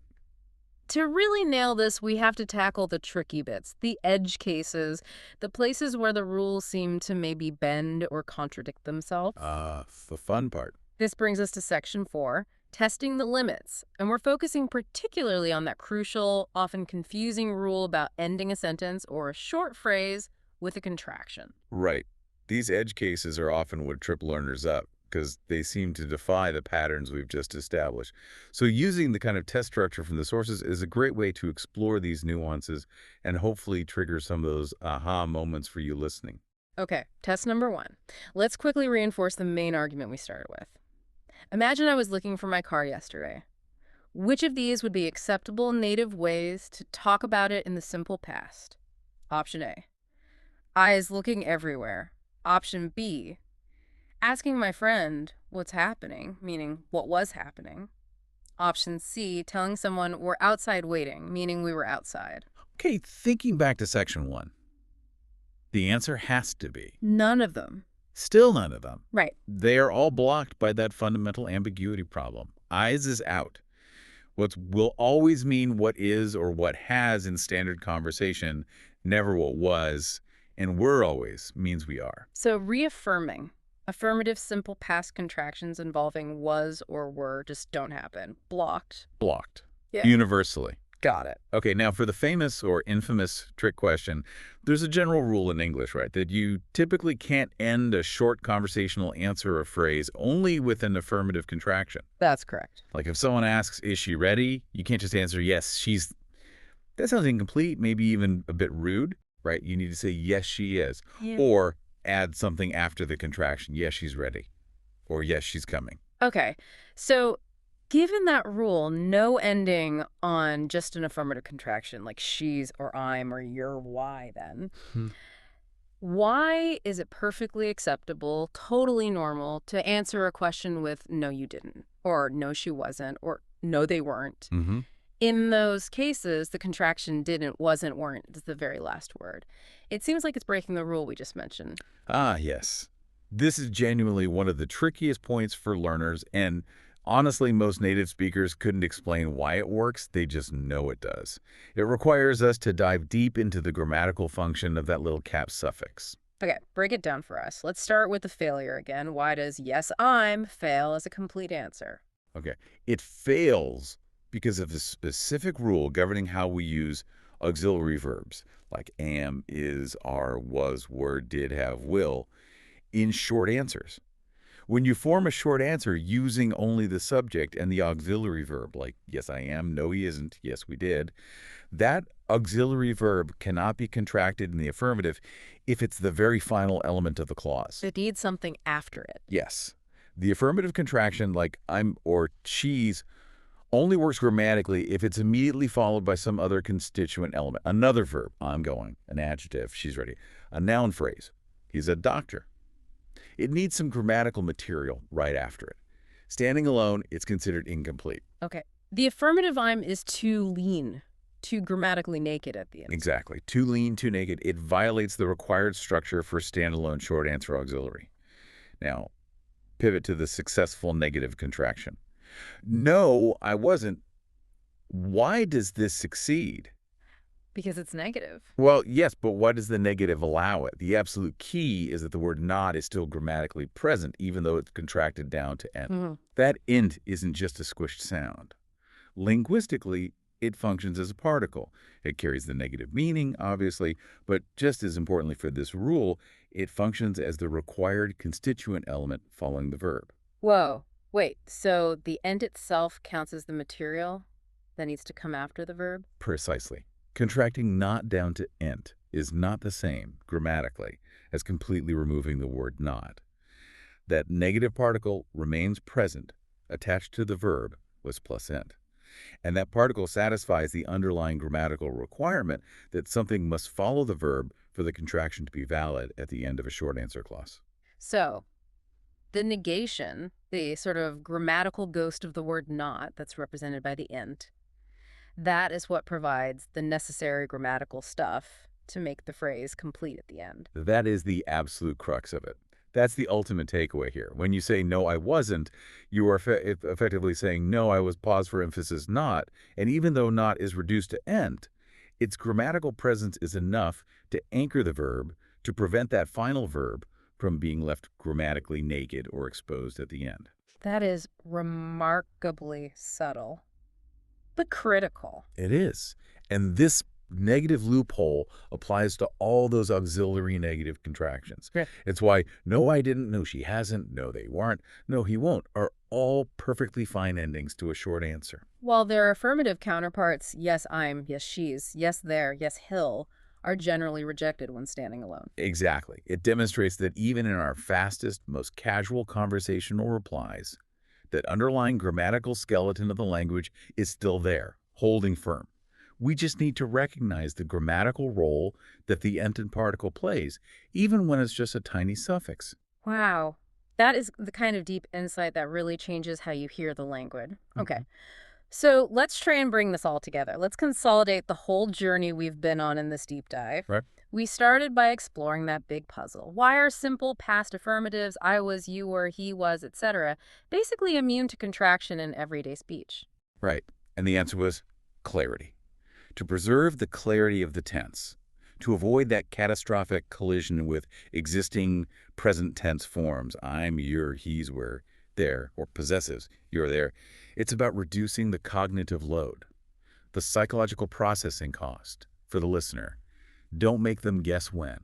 [SPEAKER 2] to really nail this, we have to tackle the tricky bits, the edge cases, the places where the rules seem to maybe bend or contradict themselves.
[SPEAKER 1] The fun part.
[SPEAKER 2] This brings us to section 4, testing the limits. And we're focusing particularly on that crucial, often confusing rule about ending a sentence or a short phrase with a contraction.
[SPEAKER 1] Right. These edge cases are often what trip learners up because they seem to defy the patterns we've just established. So using the kind of test structure from the sources is a great way to explore these nuances and hopefully trigger some of those aha moments for you listening.
[SPEAKER 2] Okay, test number 1. Let's quickly reinforce the main argument we started with. Imagine I was looking for my car yesterday. Which of these would be acceptable native ways to talk about it in the simple past? Option A, I is looking everywhere. Option B, asking my friend what's happening, meaning what was happening. Option C, telling someone we're outside waiting, meaning we were outside.
[SPEAKER 1] Okay, thinking back to section 1, the answer has to be
[SPEAKER 2] None of them.
[SPEAKER 1] still none of them.
[SPEAKER 2] Right.
[SPEAKER 1] They are all blocked by that fundamental ambiguity problem. Eyes is out. What will always mean what is or what has in standard conversation, never what was, and were always means we are.
[SPEAKER 2] So reaffirming. Affirmative simple past contractions involving was or were just don't happen. Blocked.
[SPEAKER 1] Blocked.
[SPEAKER 2] Yeah.
[SPEAKER 1] Universally.
[SPEAKER 2] Got it.
[SPEAKER 1] Okay, now for the famous or infamous trick question, there's a general rule in English, right, that you typically can't end a short conversational answer or phrase only with an affirmative contraction.
[SPEAKER 2] That's correct.
[SPEAKER 1] Like if someone asks, is she ready? You can't just answer, yes, she's... That sounds incomplete, maybe even a bit rude, right? You need to say, yes, she is.
[SPEAKER 2] Yeah.
[SPEAKER 1] Or add something after the contraction, yes, she's ready. Or yes, she's coming.
[SPEAKER 2] Okay. So given that rule, no ending on just an affirmative contraction like she's or I'm or you're why then. Why is it perfectly acceptable, totally normal to answer a question with no you didn't or no she wasn't or no they weren't?
[SPEAKER 1] Mm-hmm.
[SPEAKER 2] In those cases, the contraction didn't, wasn't, weren't is the very last word. It seems like it's breaking the rule we just mentioned.
[SPEAKER 1] Ah, yes. This is genuinely one of the trickiest points for learners, and honestly, most native speakers couldn't explain why it works, they just know it does. It requires us to dive deep into the grammatical function of that little cap suffix.
[SPEAKER 2] Okay, break it down for us. Let's start with the failure again. Why does yes, I'm fail as a complete answer?
[SPEAKER 1] Okay, it fails because of a specific rule governing how we use auxiliary verbs, like am, is, are, was, were, did, have, will, in short answers. When you form a short answer using only the subject and the auxiliary verb, like yes, I am, no, he isn't, yes, we did, that auxiliary verb cannot be contracted in the affirmative if it's the very final element of the clause.
[SPEAKER 2] It needs something after it.
[SPEAKER 1] Yes. The affirmative contraction, like I'm or she's, only works grammatically if it's immediately followed by some other constituent element. Another verb, I'm going, an adjective, she's ready, a noun phrase, he's a doctor. It needs some grammatical material right after it. Standing alone, it's considered incomplete.
[SPEAKER 2] Okay. The affirmative I'm is too lean, too grammatically naked at the end.
[SPEAKER 1] Exactly. Too lean, too naked. It violates the required structure for standalone short answer auxiliary. Now, pivot to the successful negative contraction. No, I wasn't. Why does this succeed?
[SPEAKER 2] Because it's negative.
[SPEAKER 1] Well, yes, but why does the negative allow it? The absolute key is that the word not is still grammatically present, even though it's contracted down to n. That int isn't just a squished sound. Linguistically, it functions as a particle. It carries the negative meaning, obviously, but just as importantly for this rule, it functions as the required constituent element following the verb.
[SPEAKER 2] Whoa. Wait, so the end itself counts as the material that needs to come after the verb?
[SPEAKER 1] Precisely. Contracting not down to ent is not the same, grammatically, as completely removing the word not. That negative particle remains present, attached to the verb was plus ent. And that particle satisfies the underlying grammatical requirement that something must follow the verb for the contraction to be valid at the end of a short answer clause.
[SPEAKER 2] So, the negation, the sort of grammatical ghost of the word not that's represented by the ent, that is what provides the necessary grammatical stuff to make the phrase complete at the end.
[SPEAKER 1] That is the absolute crux of it. That's the ultimate takeaway here. When you say, no, I wasn't, you are effectively saying, no, I was pause for emphasis not. And even though not is reduced to end, its grammatical presence is enough to anchor the verb to prevent that final verb from being left grammatically naked or exposed at the end.
[SPEAKER 2] That is remarkably subtle, but critical.
[SPEAKER 1] It is. And this negative loophole applies to all those auxiliary negative contractions.
[SPEAKER 2] Yeah.
[SPEAKER 1] It's why no, I didn't, no, she hasn't, no, they weren't, no, he won't, are all perfectly fine endings to a short answer.
[SPEAKER 2] While their affirmative counterparts, yes, I'm, yes, she's, yes, there, yes, he'll, are generally rejected when standing alone.
[SPEAKER 1] Exactly. It demonstrates that even in our fastest, most casual conversational replies, that underlying grammatical skeleton of the language is still there, holding firm. We just need to recognize the grammatical role that the ented particle plays, even when it's just a tiny suffix.
[SPEAKER 2] Wow. That is the kind of deep insight that really changes how you hear the language. Okay. So let's try and bring this all together. Let's consolidate the whole journey we've been on in this deep dive.
[SPEAKER 1] Right.
[SPEAKER 2] We started by exploring that big puzzle. Why are simple past affirmatives, I was, you were, he was, etc., basically immune to contraction in everyday speech?
[SPEAKER 1] Right. And the answer was clarity. To preserve the clarity of the tense, to avoid that catastrophic collision with existing present tense forms, I'm, you're, he's, we're, there, or possessives, you're there, it's about reducing the cognitive load, the psychological processing cost for the listener. Don't make them guess when.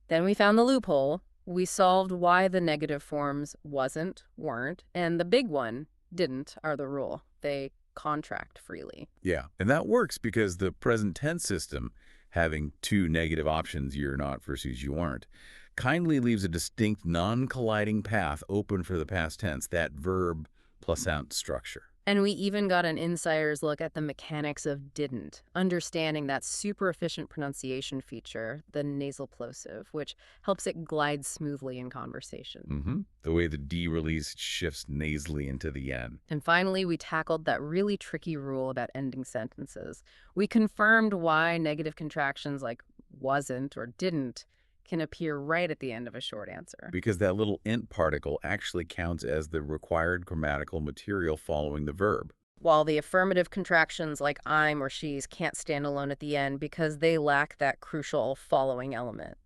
[SPEAKER 2] Then we found the loophole. We solved why the negative forms wasn't, weren't, and the big one, didn't, are the rule. They contract freely.
[SPEAKER 1] Yeah, and that works because the present tense system, having two negative options, you're not versus you aren't, kindly leaves a distinct non-colliding path open for the past tense, that verb plus out structure.
[SPEAKER 2] And we even got an insider's look at the mechanics of didn't, understanding that super efficient pronunciation feature, the nasal plosive, which helps it glide smoothly in conversation.
[SPEAKER 1] The way the D release shifts nasally into the N.
[SPEAKER 2] And finally, we tackled that really tricky rule about ending sentences. We confirmed why negative contractions like wasn't or didn't can appear right at the end of a short answer.
[SPEAKER 1] Because that little int particle actually counts as the required grammatical material following the verb.
[SPEAKER 2] While the affirmative contractions like I'm or she's can't stand alone at the end because they lack that crucial following element.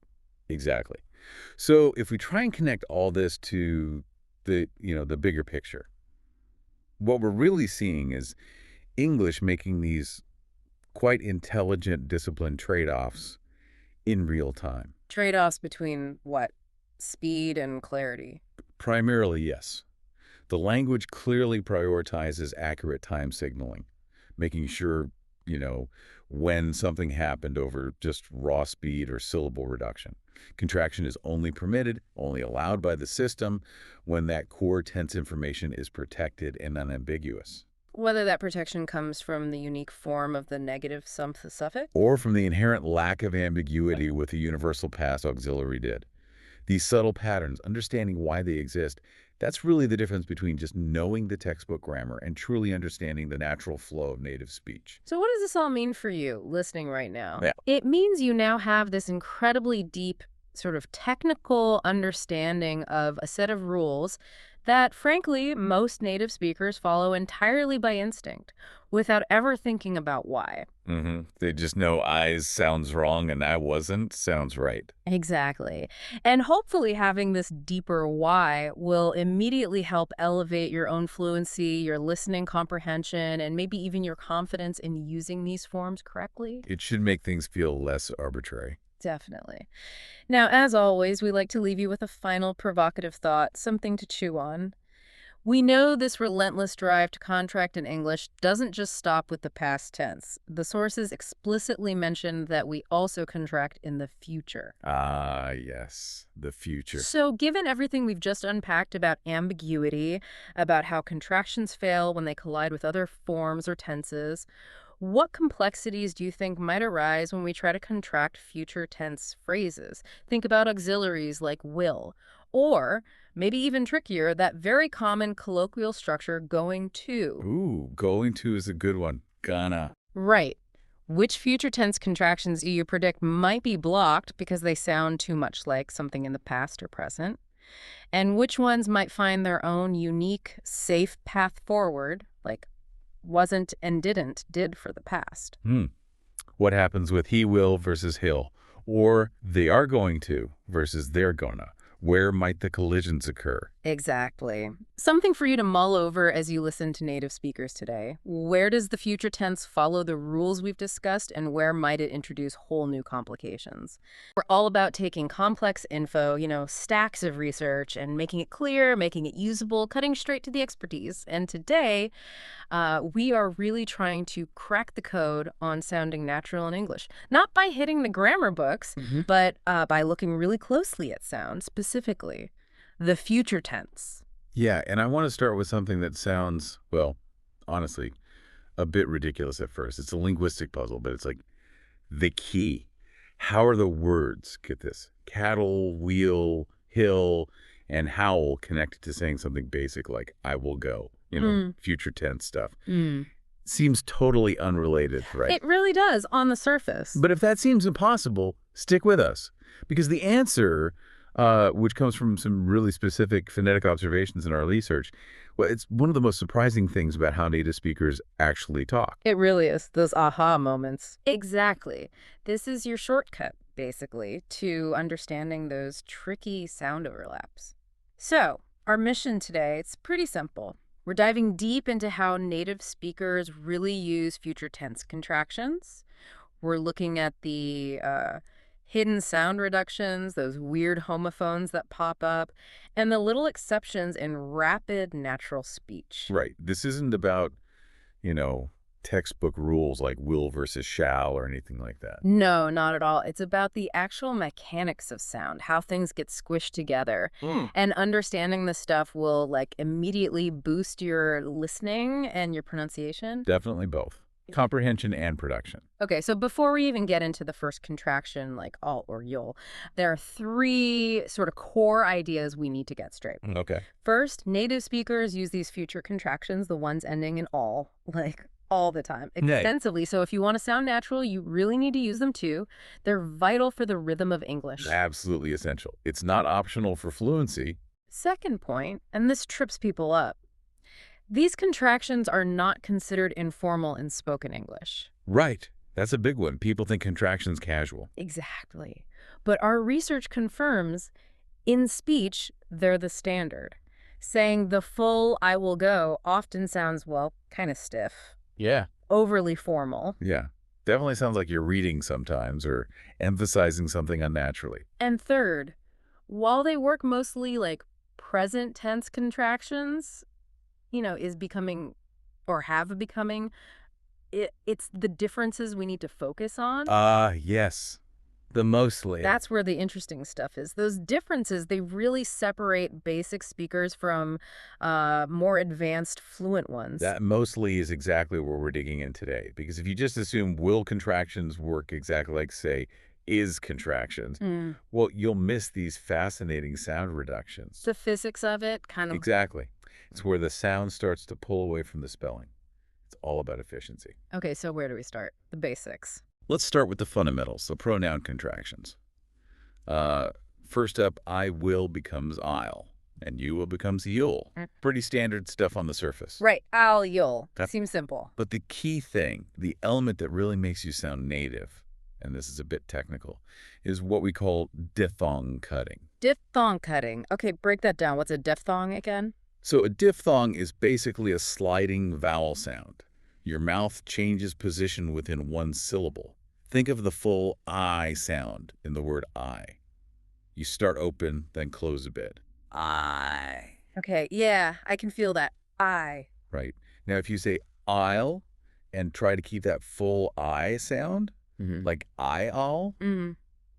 [SPEAKER 1] Exactly. So if we try and connect all this to the bigger picture, what we're really seeing is English making these quite intelligent, disciplined trade-offs in real time.
[SPEAKER 2] Trade-offs between what? Speed and clarity.
[SPEAKER 1] Primarily, yes. The language clearly prioritizes accurate time signaling, making sure, when something happened over just raw speed or syllable reduction. Contraction is only permitted, only allowed by the system when that core tense information is protected and unambiguous.
[SPEAKER 2] Whether that protection comes from the unique form of the negative suffix?
[SPEAKER 1] Or from the inherent lack of ambiguity with the universal past auxiliary did. These subtle patterns, understanding why they exist, that's really the difference between just knowing the textbook grammar and truly understanding the natural flow of native speech.
[SPEAKER 2] So what does this all mean for you, listening right now?
[SPEAKER 1] Yeah.
[SPEAKER 2] It means you now have this incredibly deep, sort of technical understanding of a set of rules that, frankly, most native speakers follow entirely by instinct, without ever thinking about why.
[SPEAKER 1] They just know I sounds wrong and I wasn't sounds right.
[SPEAKER 2] Exactly. And hopefully having this deeper why will immediately help elevate your own fluency, your listening comprehension, and maybe even your confidence in using these forms correctly.
[SPEAKER 1] It should make things feel less arbitrary.
[SPEAKER 2] Definitely. Now, as always, we like to leave you with a final provocative thought, something to chew on. We know this relentless drive to contract in English doesn't just stop with the past tense. The sources explicitly mention that we also contract in the future.
[SPEAKER 1] Ah, yes, the future.
[SPEAKER 2] So given everything we've just unpacked about ambiguity, about how contractions fail when they collide with other forms or tenses, what complexities do you think might arise when we try to contract future tense phrases? Think about auxiliaries like will, or maybe even trickier, that very common colloquial structure going to.
[SPEAKER 1] Ooh, going to is a good one. Gonna.
[SPEAKER 2] Right. Which future tense contractions do you predict might be blocked because they sound too much like something in the past or present? And which ones might find their own unique, safe path forward, like wasn't and didn't did for the past?
[SPEAKER 1] Hmm. What happens with he will versus he'll, or they are going to versus they're gonna? Where might the collisions occur?
[SPEAKER 2] Exactly. Something for you to mull over as you listen to native speakers today. Where does the future tense follow the rules we've discussed, and where might it introduce whole new complications? We're all about taking complex info, stacks of research, and making it clear, making it usable, cutting straight to the expertise. And today, we are really trying to crack the code on sounding natural in English. Not by hitting the grammar books, but by looking really closely at sound, specifically the future tense.
[SPEAKER 1] Yeah, and I want to start with something that sounds, well, honestly, a bit ridiculous at first. It's a linguistic puzzle, but it's like the key. How are the words, get this, cattle, wheel, hill, and howl connected to saying something basic like I will go, future tense stuff? Seems totally unrelated, right?
[SPEAKER 2] It really does on the surface.
[SPEAKER 1] But if that seems impossible, stick with us. Because the answer, which comes from some really specific phonetic observations in our research, well, it's one of the most surprising things about how native speakers actually talk.
[SPEAKER 2] It really is. Those aha moments. Exactly. This is your shortcut, basically, to understanding those tricky sound overlaps. So, our mission today, it's pretty simple. We're diving deep into how native speakers really use future tense contractions. We're looking at the hidden sound reductions, those weird homophones that pop up, and the little exceptions in rapid natural speech.
[SPEAKER 1] Right. This isn't about, textbook rules like will versus shall or anything like that.
[SPEAKER 2] No, not at all. It's about the actual mechanics of sound, how things get squished together. And understanding this stuff will immediately boost your listening and your pronunciation.
[SPEAKER 1] Definitely both. Comprehension and production.
[SPEAKER 2] Okay, so before we even get into the first contraction, like all or you'll, there are three sort of core ideas we need to get straight.
[SPEAKER 1] Okay.
[SPEAKER 2] First, native speakers use these future contractions, the ones ending in all, all the time, extensively. So if you want to sound natural, you really need to use them too. They're vital for the rhythm of English.
[SPEAKER 1] Absolutely essential. It's not optional for fluency.
[SPEAKER 2] Second point, and this trips people up, these contractions are not considered informal in spoken English.
[SPEAKER 1] Right. That's a big one. People think contractions casual.
[SPEAKER 2] Exactly. But our research confirms in speech, they're the standard. Saying the full I will go often sounds, kind of stiff.
[SPEAKER 1] Yeah.
[SPEAKER 2] Overly formal.
[SPEAKER 1] Yeah. Definitely sounds like you're reading sometimes or emphasizing something unnaturally.
[SPEAKER 2] And third, while they work mostly like present tense contractions, is becoming or have becoming, it's the differences we need to focus on.
[SPEAKER 1] Yes. The mostly.
[SPEAKER 2] That's where the interesting stuff is. Those differences, they really separate basic speakers from more advanced fluent ones.
[SPEAKER 1] That mostly is exactly where we're digging in today. Because if you just assume will contractions work exactly like, say, is contractions, well, you'll miss these fascinating sound reductions.
[SPEAKER 2] The physics of it kind of...
[SPEAKER 1] Exactly. It's where the sound starts to pull away from the spelling. It's all about efficiency.
[SPEAKER 2] Okay, so where do we start? The basics.
[SPEAKER 1] Let's start with the fundamentals, the pronoun contractions. First up, I will becomes I'll, and you will becomes you'll. Pretty standard stuff on the surface.
[SPEAKER 2] Right, you'll. Seems simple.
[SPEAKER 1] But the key thing, the element that really makes you sound native, and this is a bit technical, is what we call diphthong cutting.
[SPEAKER 2] Diphthong cutting. Okay, break that down. What's a diphthong again?
[SPEAKER 1] So a diphthong is basically a sliding vowel sound. Your mouth changes position within one syllable. Think of the full I sound in the word I. You start open, then close a bit. I.
[SPEAKER 2] Okay, yeah, I can feel that. I.
[SPEAKER 1] Right. Now, if you say I'll and try to keep that full I sound, like I'll,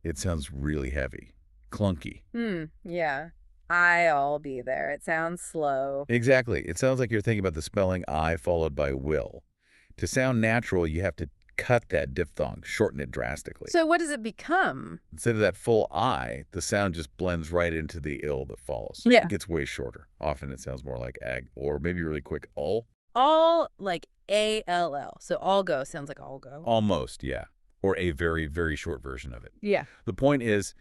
[SPEAKER 1] it sounds really heavy, clunky.
[SPEAKER 2] Yeah. I'll be there. It sounds slow.
[SPEAKER 1] Exactly. It sounds like you're thinking about the spelling I followed by will. To sound natural, you have to cut that diphthong, shorten it drastically.
[SPEAKER 2] So what does it become?
[SPEAKER 1] Instead of that full I, the sound just blends right into the ill that follows.
[SPEAKER 2] Yeah.
[SPEAKER 1] It gets way shorter. Often it sounds more like ag, or maybe really quick ul.
[SPEAKER 2] All like A-L-L. So all go sounds like all go.
[SPEAKER 1] Almost, yeah. Or a very, very short version of it.
[SPEAKER 2] Yeah.
[SPEAKER 1] The point is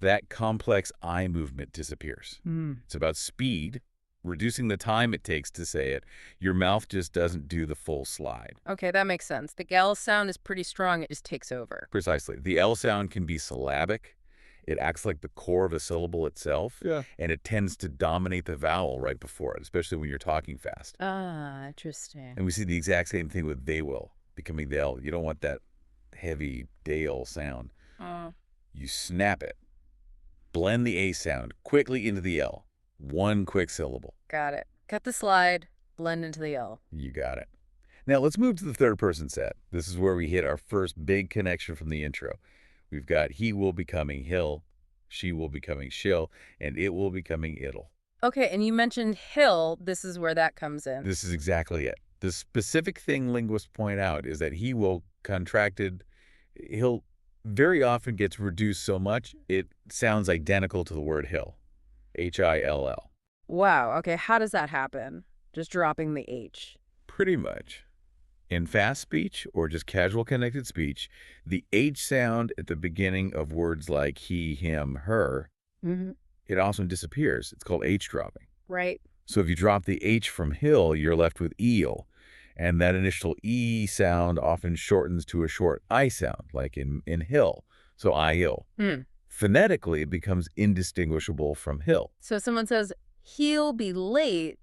[SPEAKER 1] that complex I movement disappears.
[SPEAKER 2] Hmm.
[SPEAKER 1] It's about speed, reducing the time it takes to say it. Your mouth just doesn't do the full slide.
[SPEAKER 2] Okay, that makes sense. The gal sound is pretty strong. It just takes over.
[SPEAKER 1] Precisely. The L sound can be syllabic. It acts like the core of a syllable itself.
[SPEAKER 2] Yeah.
[SPEAKER 1] And it tends to dominate the vowel right before it, especially when you're talking fast.
[SPEAKER 2] Ah, interesting.
[SPEAKER 1] And we see the exact same thing with they will, becoming the L. You don't want that heavy Dale sound. You snap it. Blend the A sound quickly into the L. One quick syllable.
[SPEAKER 2] Got it. Cut the slide, blend into the L.
[SPEAKER 1] You got it. Now let's move to the third person set. This is where we hit our first big connection from the intro. We've got he will becoming he'll, she will becoming she'll, and it will becoming it'll.
[SPEAKER 2] Okay, and you mentioned hill. This is where that comes in.
[SPEAKER 1] This is exactly it. The specific thing linguists point out is that he will he'll very often gets reduced so much it sounds identical to the word hill. H-I-L-L.
[SPEAKER 2] Wow, okay, how does that happen? Just dropping the H.
[SPEAKER 1] Pretty much. In fast speech or just casual connected speech, the H sound at the beginning of words like he, him, her, it often disappears. It's called H dropping.
[SPEAKER 2] Right.
[SPEAKER 1] So if you drop the H from hill, you're left with eel. And that initial E sound often shortens to a short I sound, like in hill. So I-ill. Phonetically, it becomes indistinguishable from hill.
[SPEAKER 2] So if someone says, he'll be late,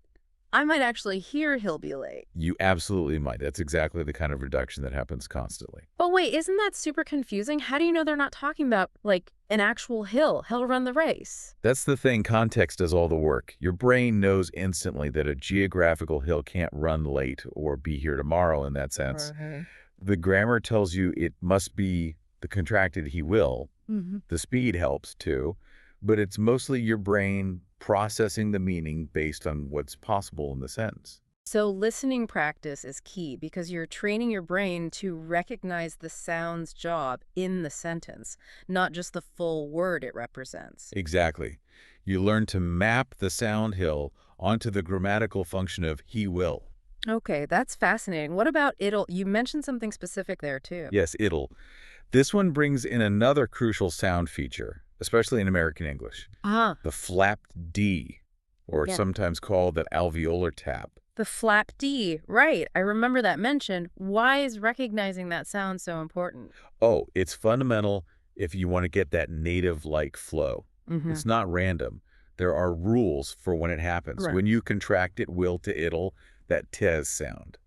[SPEAKER 2] I might actually hear he'll be late.
[SPEAKER 1] You absolutely might. That's exactly the kind of reduction that happens constantly.
[SPEAKER 2] But wait, isn't that super confusing? How do you know they're not talking about, like, an actual hill? He'll run the race.
[SPEAKER 1] That's the thing. Context does all the work. Your brain knows instantly that a geographical hill can't run late or be here tomorrow in that sense. The grammar tells you it must be the contracted he will. The speed helps too. But it's mostly your brain processing the meaning based on what's possible in the sentence.
[SPEAKER 2] So listening practice is key because you're training your brain to recognize the sound's job in the sentence, not just the full word it represents.
[SPEAKER 1] Exactly. You learn to map the sound hill onto the grammatical function of he will.
[SPEAKER 2] Okay, that's fascinating. What about it'll? You mentioned something specific there too.
[SPEAKER 1] Yes, it'll. This one brings in another crucial sound feature, especially in American English. The flapped D, or sometimes called the alveolar tap.
[SPEAKER 2] The flap D, right. I remember that mention. Why is recognizing that sound so important?
[SPEAKER 1] Oh, it's fundamental if you want to get that native-like flow. It's not random. There are rules for when it happens.
[SPEAKER 2] Right.
[SPEAKER 1] When you contract it will to it'll, that tez sound.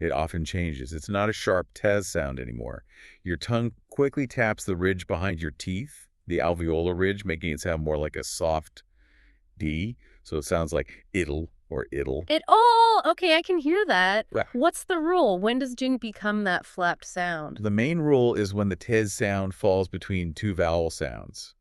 [SPEAKER 1] It often changes. It's not a sharp tez sound anymore. Your tongue quickly taps the ridge behind your teeth, the alveolar ridge, making it sound more like a soft D. So it sounds like it'll or it'll.
[SPEAKER 2] Okay, I can hear that.
[SPEAKER 1] Right.
[SPEAKER 2] What's the rule? When does Jing become that flapped sound?
[SPEAKER 1] The main rule is when the tez sound falls between two vowel sounds.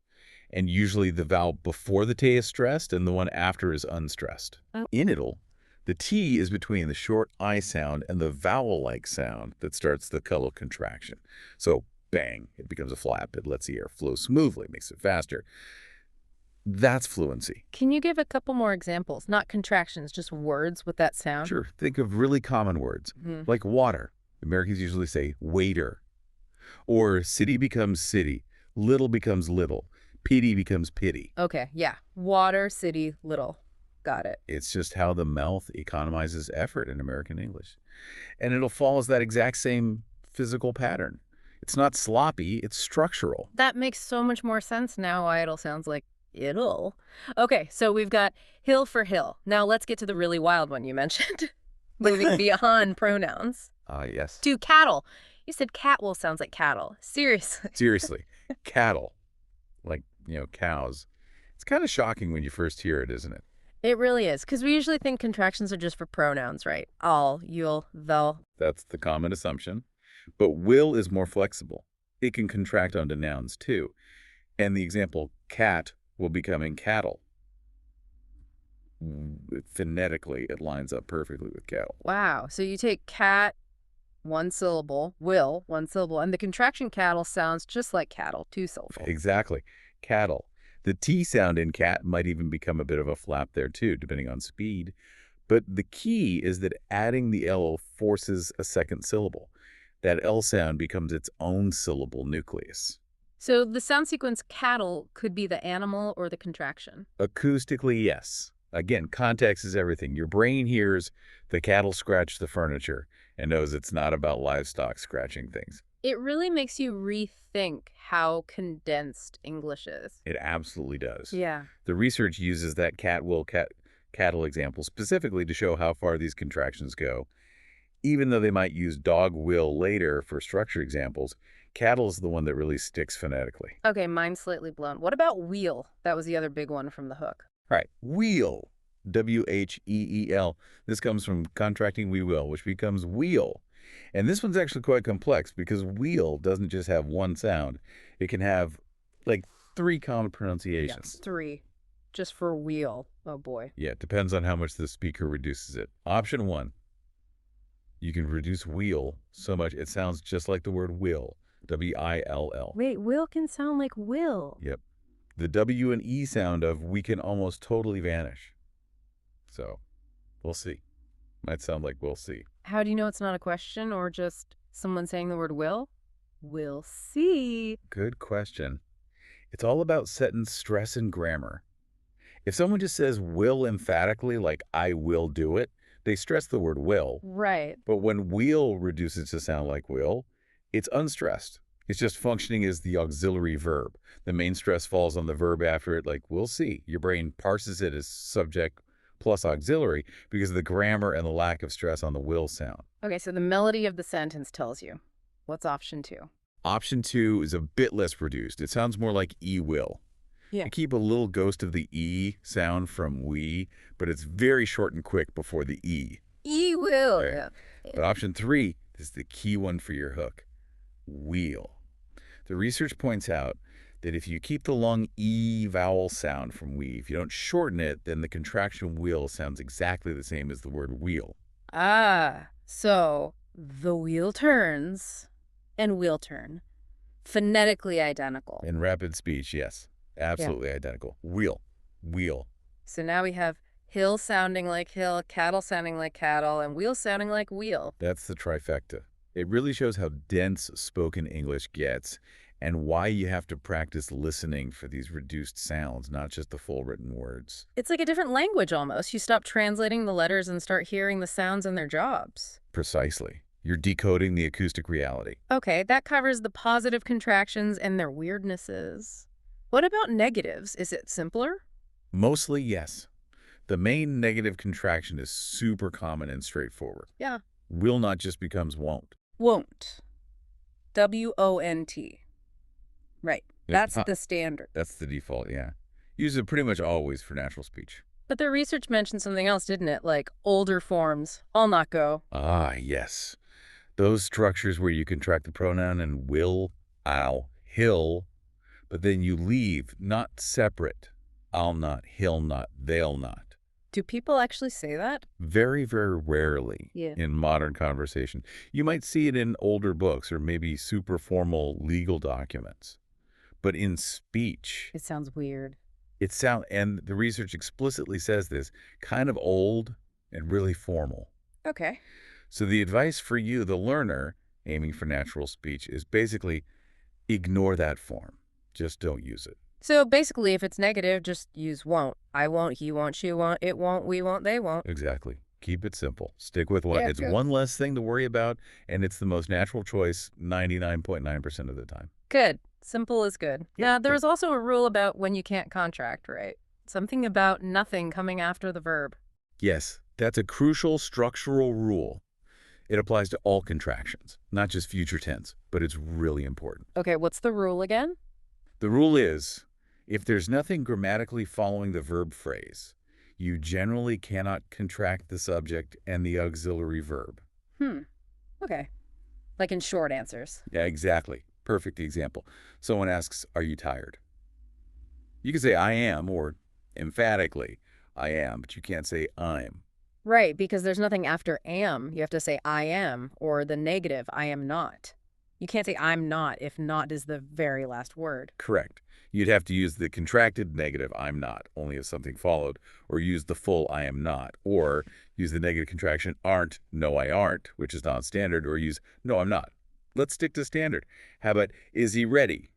[SPEAKER 1] And usually the vowel before the T is stressed and the one after is unstressed. In it'll, the T is between the short I sound and the vowel-like sound that starts the color contraction. So bang, it becomes a flap. It lets the air flow smoothly, makes it faster. That's fluency.
[SPEAKER 2] Can you give a couple more examples? Not contractions, just words with that sound?
[SPEAKER 1] Sure. Think of really common words, like water. Americans usually say waiter. Or city becomes city. Little becomes little. Pity becomes pity.
[SPEAKER 2] Okay, yeah. Water, city, little. Got it.
[SPEAKER 1] It's just how the mouth economizes effort in American English. And it'll follow that exact same physical pattern. It's not sloppy, it's structural.
[SPEAKER 2] That makes so much more sense now why it'll sounds like it'll. Okay, so we've got hill for hill. Now let's get to the really wild one you mentioned. Moving beyond pronouns.
[SPEAKER 1] Yes.
[SPEAKER 2] To cattle. You said catwill sounds like cattle. Seriously.
[SPEAKER 1] Seriously. Cattle. Like, cows. It's kind of shocking when you first hear it, isn't it?
[SPEAKER 2] It really is, because we usually think contractions are just for pronouns, right? All, you'll, they'll.
[SPEAKER 1] That's the common assumption. But will is more flexible. It can contract onto nouns, too. And the example, cat, will becoming cattle. Phonetically, it lines up perfectly with cattle.
[SPEAKER 2] Wow. So you take cat, one syllable, will, one syllable, and the contraction cattle sounds just like cattle, two syllables.
[SPEAKER 1] Exactly. Cattle. The T sound in cat might even become a bit of a flap there, too, depending on speed. But the key is that adding the L forces a second syllable. That L sound becomes its own syllable nucleus.
[SPEAKER 2] So the sound sequence cattle could be the animal or the contraction.
[SPEAKER 1] Acoustically, yes. Again, context is everything. Your brain hears the cattle scratch the furniture and knows it's not about livestock scratching things.
[SPEAKER 2] It really makes you rethink how condensed English is.
[SPEAKER 1] It absolutely does.
[SPEAKER 2] Yeah.
[SPEAKER 1] The research uses that cattle example specifically to show how far these contractions go. Even though they might use dog will later for structure examples, cattle is the one that really sticks phonetically.
[SPEAKER 2] Okay, mine's slightly blown. What about wheel? That was the other big one from the hook.
[SPEAKER 1] All right, wheel, W-H-E-E-L. This comes from contracting we will, which becomes wheel. And this one's actually quite complex because wheel doesn't just have one sound. It can have like 3 common pronunciations.
[SPEAKER 2] Yes, 3. Just for wheel. Oh, boy.
[SPEAKER 1] Yeah, it depends on how much the speaker reduces it. Option 1, you can reduce wheel so much it sounds just like the word will, W-I-L-L.
[SPEAKER 2] Wait, will can sound like will.
[SPEAKER 1] Yep. The W and E sound of we can almost totally vanish. So, we'll see. Might sound like we'll see.
[SPEAKER 2] How do you know it's not a question or just someone saying the word will? We'll see.
[SPEAKER 1] Good question. It's all about setting stress and grammar. If someone just says will emphatically, like I will do it, they stress the word will.
[SPEAKER 2] Right.
[SPEAKER 1] But when will reduces to sound like will, it's unstressed. It's just functioning as the auxiliary verb. The main stress falls on the verb after it, like we'll see. Your brain parses it as subject plus auxiliary because of the grammar and the lack of stress on the will sound.
[SPEAKER 2] Okay, so the melody of the sentence tells you. What's option 2?
[SPEAKER 1] Option 2 is a bit less reduced. It sounds more like E will.
[SPEAKER 2] Yeah.
[SPEAKER 1] I keep a little ghost of the E sound from we, but it's very short and quick before the E.
[SPEAKER 2] E will.
[SPEAKER 1] Right.
[SPEAKER 2] Yeah.
[SPEAKER 1] But option 3 is the key one for your hook. Wheel. The research points out that if you keep the long E vowel sound from we, if you don't shorten it, then the contraction wheel sounds exactly the same as the word wheel.
[SPEAKER 2] Ah, so the wheel turns and will turn. Phonetically identical.
[SPEAKER 1] In rapid speech, yes. Absolutely identical. Wheel. Wheel.
[SPEAKER 2] So now we have hill sounding like hill, cattle sounding like cattle, and wheel sounding like wheel.
[SPEAKER 1] That's the trifecta. It really shows how dense spoken English gets and why you have to practice listening for these reduced sounds, not just the full written words.
[SPEAKER 2] It's like a different language almost. You stop translating the letters and start hearing the sounds in their jobs.
[SPEAKER 1] Precisely. You're decoding the acoustic reality.
[SPEAKER 2] Okay, that covers the positive contractions and their weirdnesses. What about negatives? Is it simpler?
[SPEAKER 1] Mostly, yes. The main negative contraction is super common and straightforward.
[SPEAKER 2] Yeah.
[SPEAKER 1] Will not just becomes won't.
[SPEAKER 2] Won't. W-O-N-T. Right. That's
[SPEAKER 1] Huh.
[SPEAKER 2] the standard.
[SPEAKER 1] That's the default, yeah. Use it pretty much always for natural speech.
[SPEAKER 2] But the research mentioned something else, didn't it? Like older forms. I'll not go.
[SPEAKER 1] Ah, yes. Those structures where you contract the pronoun and will, I'll, he'll, but then you leave, not separate. I'll not, he'll not, they'll not.
[SPEAKER 2] Do people actually say that?
[SPEAKER 1] Very, very rarely
[SPEAKER 2] Yeah.
[SPEAKER 1] in modern conversation. You might see it in older books or maybe super formal legal documents. But in speech,
[SPEAKER 2] It sounds weird.
[SPEAKER 1] and the research explicitly says this, kind of old and really formal.
[SPEAKER 2] Okay.
[SPEAKER 1] So the advice for you, the learner, aiming for natural speech, is basically ignore that form. Just don't use it.
[SPEAKER 2] So basically, if it's negative, just use won't. I won't, he won't, she won't, it won't, we won't, they won't.
[SPEAKER 1] Exactly. Keep it simple. Stick with one.
[SPEAKER 2] Yeah,
[SPEAKER 1] It's
[SPEAKER 2] good.
[SPEAKER 1] one less thing to worry about, and it's the most natural choice 99.9% of the time.
[SPEAKER 2] Good. Simple is good.
[SPEAKER 1] Yeah,
[SPEAKER 2] Now, there
[SPEAKER 1] good.
[SPEAKER 2] is also a rule about when you can't contract, right? Something about nothing coming after the verb.
[SPEAKER 1] Yes, that's a crucial structural rule. It applies to all contractions, not just future tense, but it's really important.
[SPEAKER 2] Okay, what's the rule again?
[SPEAKER 1] The rule is, if there's nothing grammatically following the verb phrase, you generally cannot contract the subject and the auxiliary verb.
[SPEAKER 2] Okay. Like in short answers.
[SPEAKER 1] Yeah, exactly. Perfect example. Someone asks, are you tired? You can say I am, or emphatically, I am, but you can't say I'm.
[SPEAKER 2] Right, because there's nothing after am. You have to say I am, or the negative, I am not. You can't say I'm not if not is the very last word.
[SPEAKER 1] Correct. You'd have to use the contracted negative I'm not, only if something followed, or use the full I am not, or use the negative contraction aren't, no I aren't, which is non-standard, or use no I'm not. Let's stick to standard. How about is he ready?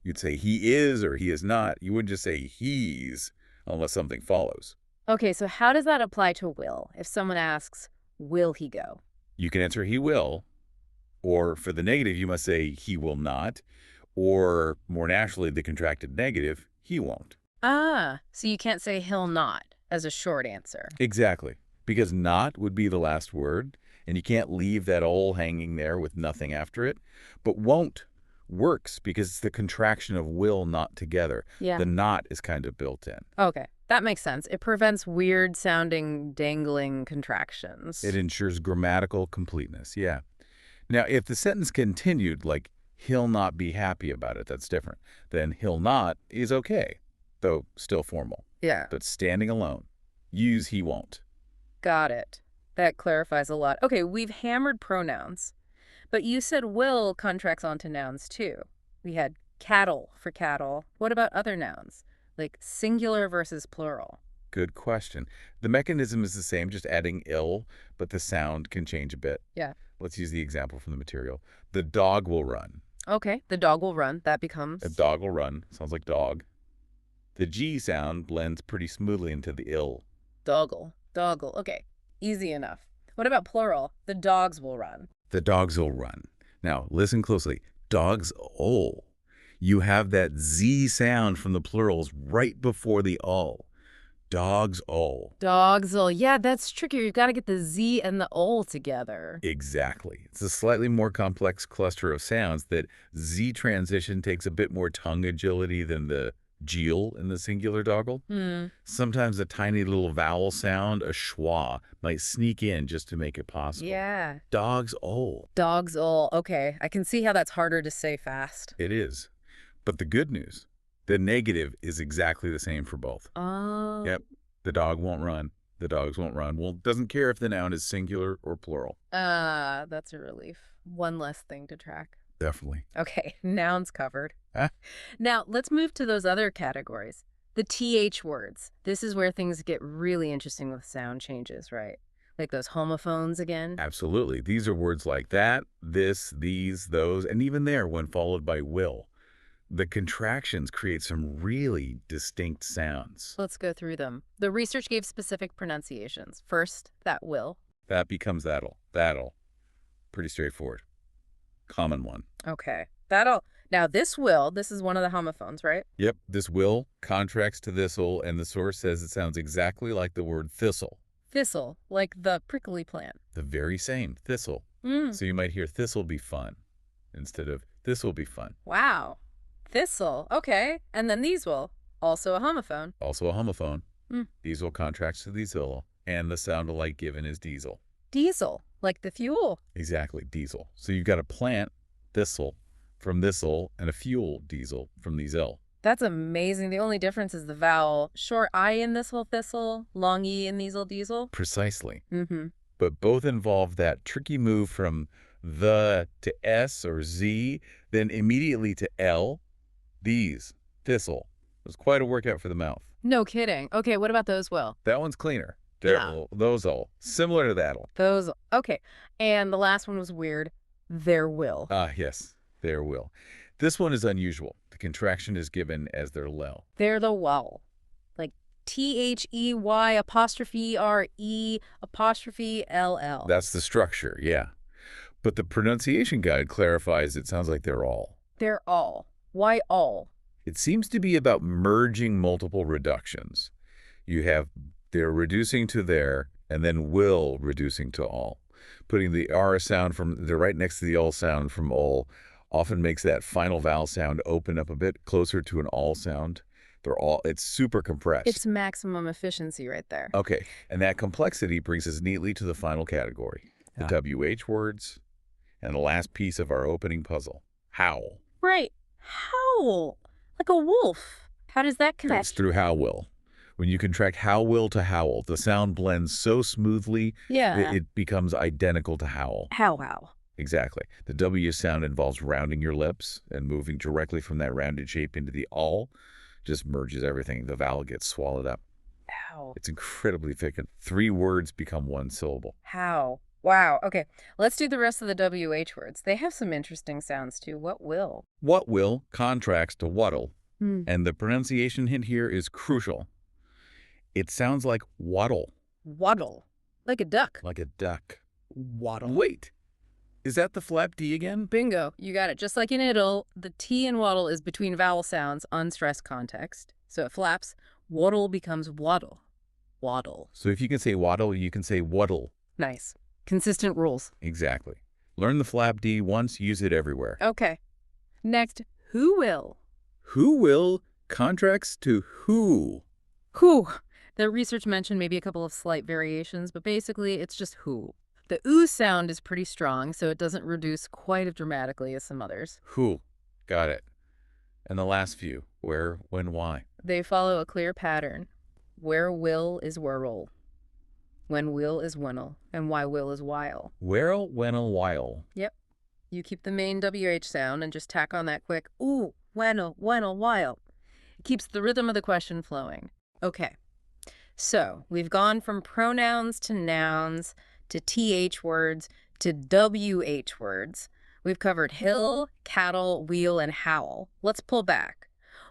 [SPEAKER 1] You'd say he is or he is not. You wouldn't just say he's unless something follows.
[SPEAKER 2] Okay, so how does that apply to will? If someone asks, will he go?
[SPEAKER 1] You can answer he will, or for the negative, you must say he will not, or more naturally, the contracted negative, he won't.
[SPEAKER 2] Ah, so you can't say he'll not as a short answer.
[SPEAKER 1] Exactly, because not would be the last word, and you can't leave that all hanging there with nothing after it. But won't works because it's the contraction of will not together.
[SPEAKER 2] Yeah.
[SPEAKER 1] The not is kind of built in.
[SPEAKER 2] Okay, that makes sense. It prevents weird-sounding, dangling contractions.
[SPEAKER 1] It ensures grammatical completeness, yeah. Now, if the sentence continued, like, he'll not be happy about it, that's different. Then he'll not is okay, though still formal.
[SPEAKER 2] Yeah.
[SPEAKER 1] But standing alone, use he won't.
[SPEAKER 2] Got it. That clarifies a lot. Okay, we've hammered pronouns, but you said will contracts onto nouns too. We had cattle for cattle. What about other nouns, like singular versus plural?
[SPEAKER 1] Good question. The mechanism is the same, just adding ill, but the sound can change a bit.
[SPEAKER 2] Yeah.
[SPEAKER 1] Let's use the example from the material. The dog will run.
[SPEAKER 2] Okay, the dog will run. That becomes...
[SPEAKER 1] A dog will run. Sounds like dog. The G sound blends pretty smoothly into the ill.
[SPEAKER 2] Doggle. Doggle. Okay, easy enough. What about plural? The dogs will run.
[SPEAKER 1] The dogs will run. Now, listen closely. Dogs ol. You have that Z sound from the plurals right before the ol. Dogs ol.
[SPEAKER 2] Dogs will... Yeah, that's tricky. You've got to get the Z and the ol together.
[SPEAKER 1] Exactly. It's a slightly more complex cluster of sounds that Z transition takes a bit more tongue agility than the G'll in the singular doggle. Sometimes a tiny little vowel sound, a schwa, might sneak in just to make it possible.
[SPEAKER 2] Yeah.
[SPEAKER 1] Dogs ol.
[SPEAKER 2] Dogs ol. Okay, I can see how that's harder to say fast.
[SPEAKER 1] It is. But the good news, the negative is exactly the same for both.
[SPEAKER 2] Oh.
[SPEAKER 1] Yep. The dog won't run. The dogs won't run. Well, it doesn't care if the noun is singular or plural.
[SPEAKER 2] That's a relief. One less thing to track.
[SPEAKER 1] Definitely.
[SPEAKER 2] Okay, nouns covered.
[SPEAKER 1] Huh?
[SPEAKER 2] Now, let's move to those other categories. The TH words. This is where things get really interesting with sound changes, right? Like those homophones again.
[SPEAKER 1] Absolutely. These are words like that, this, these, those, and even there when followed by will. The contractions create some really distinct sounds.
[SPEAKER 2] Let's go through them. The research gave specific pronunciations. First, that will.
[SPEAKER 1] That becomes that'll. That'll. Pretty straightforward. Common one.
[SPEAKER 2] Okay. That'll. Now, this will, this is one of the homophones, right?
[SPEAKER 1] Yep, this will contracts to this'll, and the source says it sounds exactly like the word thistle.
[SPEAKER 2] Thistle, like the prickly plant.
[SPEAKER 1] The very same, thistle. So you might hear this'll be fun instead of this'll be fun.
[SPEAKER 2] Wow. Thistle. Okay. And then these will. Also a homophone.
[SPEAKER 1] Also a homophone. Diesel contracts to diesel, and the sound alike given is diesel.
[SPEAKER 2] Diesel, like the fuel.
[SPEAKER 1] Exactly, diesel. So you've got a plant, thistle, from thistle, and a fuel, diesel, from diesel.
[SPEAKER 2] That's amazing. The only difference is the vowel. Short I in thistle, long E in diesel.
[SPEAKER 1] Precisely.
[SPEAKER 2] Mm-hmm.
[SPEAKER 1] But both involve that tricky move from the to S or Z, then immediately to L. These, thistle. It was quite a workout for the mouth.
[SPEAKER 2] No kidding. Okay, what about those will?
[SPEAKER 1] That one's cleaner.
[SPEAKER 2] Yeah.
[SPEAKER 1] Those all. Similar to that'll.
[SPEAKER 2] Those, okay. And the last one was weird. There will.
[SPEAKER 1] Yes, there will. This one is unusual. The contraction is given as their lel.
[SPEAKER 2] They're the well. Like THEY apostrophe RE apostrophe LL.
[SPEAKER 1] That's the structure, yeah. But the pronunciation guide clarifies it sounds like they're all.
[SPEAKER 2] They're all. Why all?
[SPEAKER 1] It seems to be about merging multiple reductions. You have they're reducing to there, and then will reducing to all. Putting the R sound from the right next to the all sound from all often makes that final vowel sound open up a bit closer to an all sound. It's super compressed.
[SPEAKER 2] It's maximum efficiency right there.
[SPEAKER 1] Okay, and that complexity brings us neatly to the final category, the WH words, and the last piece of our opening puzzle, howl.
[SPEAKER 2] Right. Howl. Like a wolf. How does that connect?
[SPEAKER 1] It's through how-will. When you contract how-will to howl, the sound blends so smoothly
[SPEAKER 2] Yeah.
[SPEAKER 1] that it becomes identical to howl.
[SPEAKER 2] How.
[SPEAKER 1] Exactly. The W sound involves rounding your lips and moving directly from that rounded shape into the all. Just merges everything. The vowel gets swallowed up.
[SPEAKER 2] Ow.
[SPEAKER 1] It's incredibly efficient. 3 words become 1 syllable.
[SPEAKER 2] How? Wow. Okay, let's do the rest of the WH words. They have some interesting sounds too. What will?
[SPEAKER 1] What will contracts to what'll,
[SPEAKER 2] Hmm.
[SPEAKER 1] and the pronunciation hint here is crucial. It sounds like waddle,
[SPEAKER 2] Waddle. Like a duck.
[SPEAKER 1] like a duck.
[SPEAKER 2] Waddle.
[SPEAKER 1] Wait, is that the flap D again?
[SPEAKER 2] Bingo. You got it. Just like in idle, the T in waddle is between vowel sounds, unstressed context. So it flaps. Waddle becomes waddle. Waddle.
[SPEAKER 1] So if you can say waddle, you can say waddle.
[SPEAKER 2] Nice. Consistent rules.
[SPEAKER 1] Exactly. Learn the flap D once, use it everywhere.
[SPEAKER 2] Okay. Next, who will?
[SPEAKER 1] Who will contracts to who?
[SPEAKER 2] Who. The research mentioned maybe a couple of slight variations, but basically it's just who. The oo sound is pretty strong, so it doesn't reduce quite as dramatically as some others.
[SPEAKER 1] Who. Got it. And the last few, where, when, why.
[SPEAKER 2] They follow a clear pattern. Where will is whirl. When will is wennel. And why will is while.
[SPEAKER 1] Where'll, when'll, while.
[SPEAKER 2] Yep. You keep the main WH sound and just tack on that quick ooh, wennel, while. It keeps the rhythm of the question flowing. Okay. So we've gone from pronouns to nouns to TH words to WH words. We've covered hill, cattle, wheel, and howl. Let's pull back.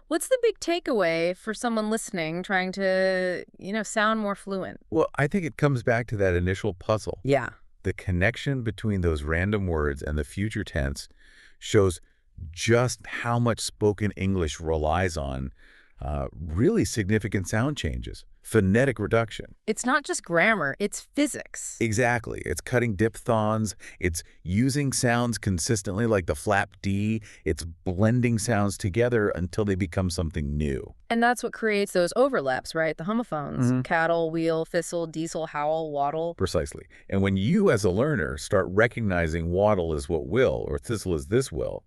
[SPEAKER 2] What's the big takeaway for someone listening trying to, sound more fluent?
[SPEAKER 1] Well, I think it comes back to that initial puzzle.
[SPEAKER 2] Yeah.
[SPEAKER 1] The connection between those random words and the future tense shows just how much spoken English relies on really significant sound changes, phonetic reduction.
[SPEAKER 2] It's not just grammar, it's physics.
[SPEAKER 1] Exactly. It's cutting diphthongs. It's using sounds consistently like the flap D. It's blending sounds together until they become something new.
[SPEAKER 2] And that's what creates those overlaps, right? The homophones. Cattle, wheel, thistle, diesel, howl, waddle.
[SPEAKER 1] Precisely. And when you as a learner start recognizing waddle is what will or thistle is this will,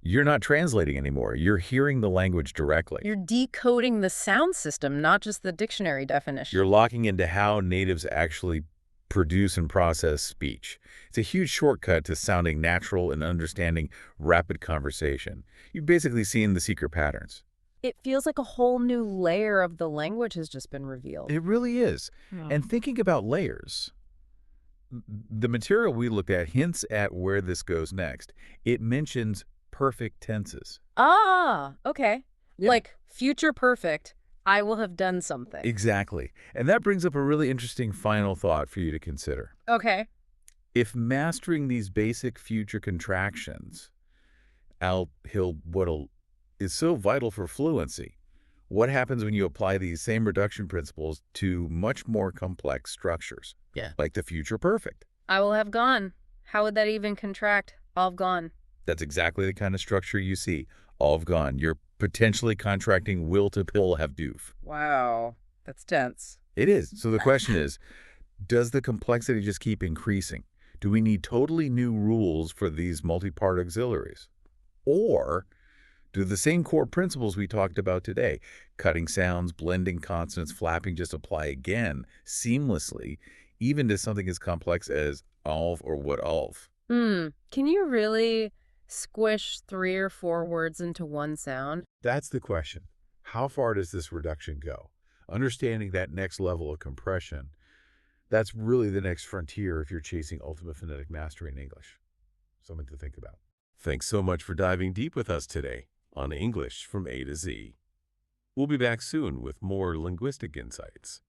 [SPEAKER 1] you're not translating anymore. You're hearing the language directly.
[SPEAKER 2] You're decoding the sound system, not just the dictionary definition.
[SPEAKER 1] You're locking into how natives actually produce and process speech. It's a huge shortcut to sounding natural and understanding rapid conversation. You've basically seen the secret patterns.
[SPEAKER 2] It feels like a whole new layer of the language has just been revealed.
[SPEAKER 1] It really is. And thinking about layers, the material we looked at hints at where this goes next. It mentions perfect tenses.
[SPEAKER 2] Ah, okay.
[SPEAKER 1] Yeah.
[SPEAKER 2] Like future perfect, I will have done something.
[SPEAKER 1] Exactly. And that brings up a really interesting final thought for you to consider.
[SPEAKER 2] Okay.
[SPEAKER 1] If mastering these basic future contractions, al, he'll, what'll, is so vital for fluency, what happens when you apply these same reduction principles to much more complex structures?
[SPEAKER 2] Yeah.
[SPEAKER 1] Like the future perfect.
[SPEAKER 2] I will have gone. How would that even contract? I'll have gone.
[SPEAKER 1] That's exactly the kind of structure you see. All have gone. You're potentially contracting will to pill have doof.
[SPEAKER 2] Wow. That's tense.
[SPEAKER 1] It is. So the question is, does the complexity just keep increasing? Do we need totally new rules for these multi-part auxiliaries? Or do the same core principles we talked about today, cutting sounds, blending consonants, flapping, just apply again seamlessly, even to something as complex as alv or what alv?
[SPEAKER 2] Can you really squish 3 or 4 words into one sound?
[SPEAKER 1] That's the question. How far does this reduction go? Understanding that next level of compression, that's really the next frontier if you're chasing ultimate phonetic mastery in English. Something to think about. Thanks so much for diving deep with us today on English from A to Z. We'll be back soon with more linguistic insights.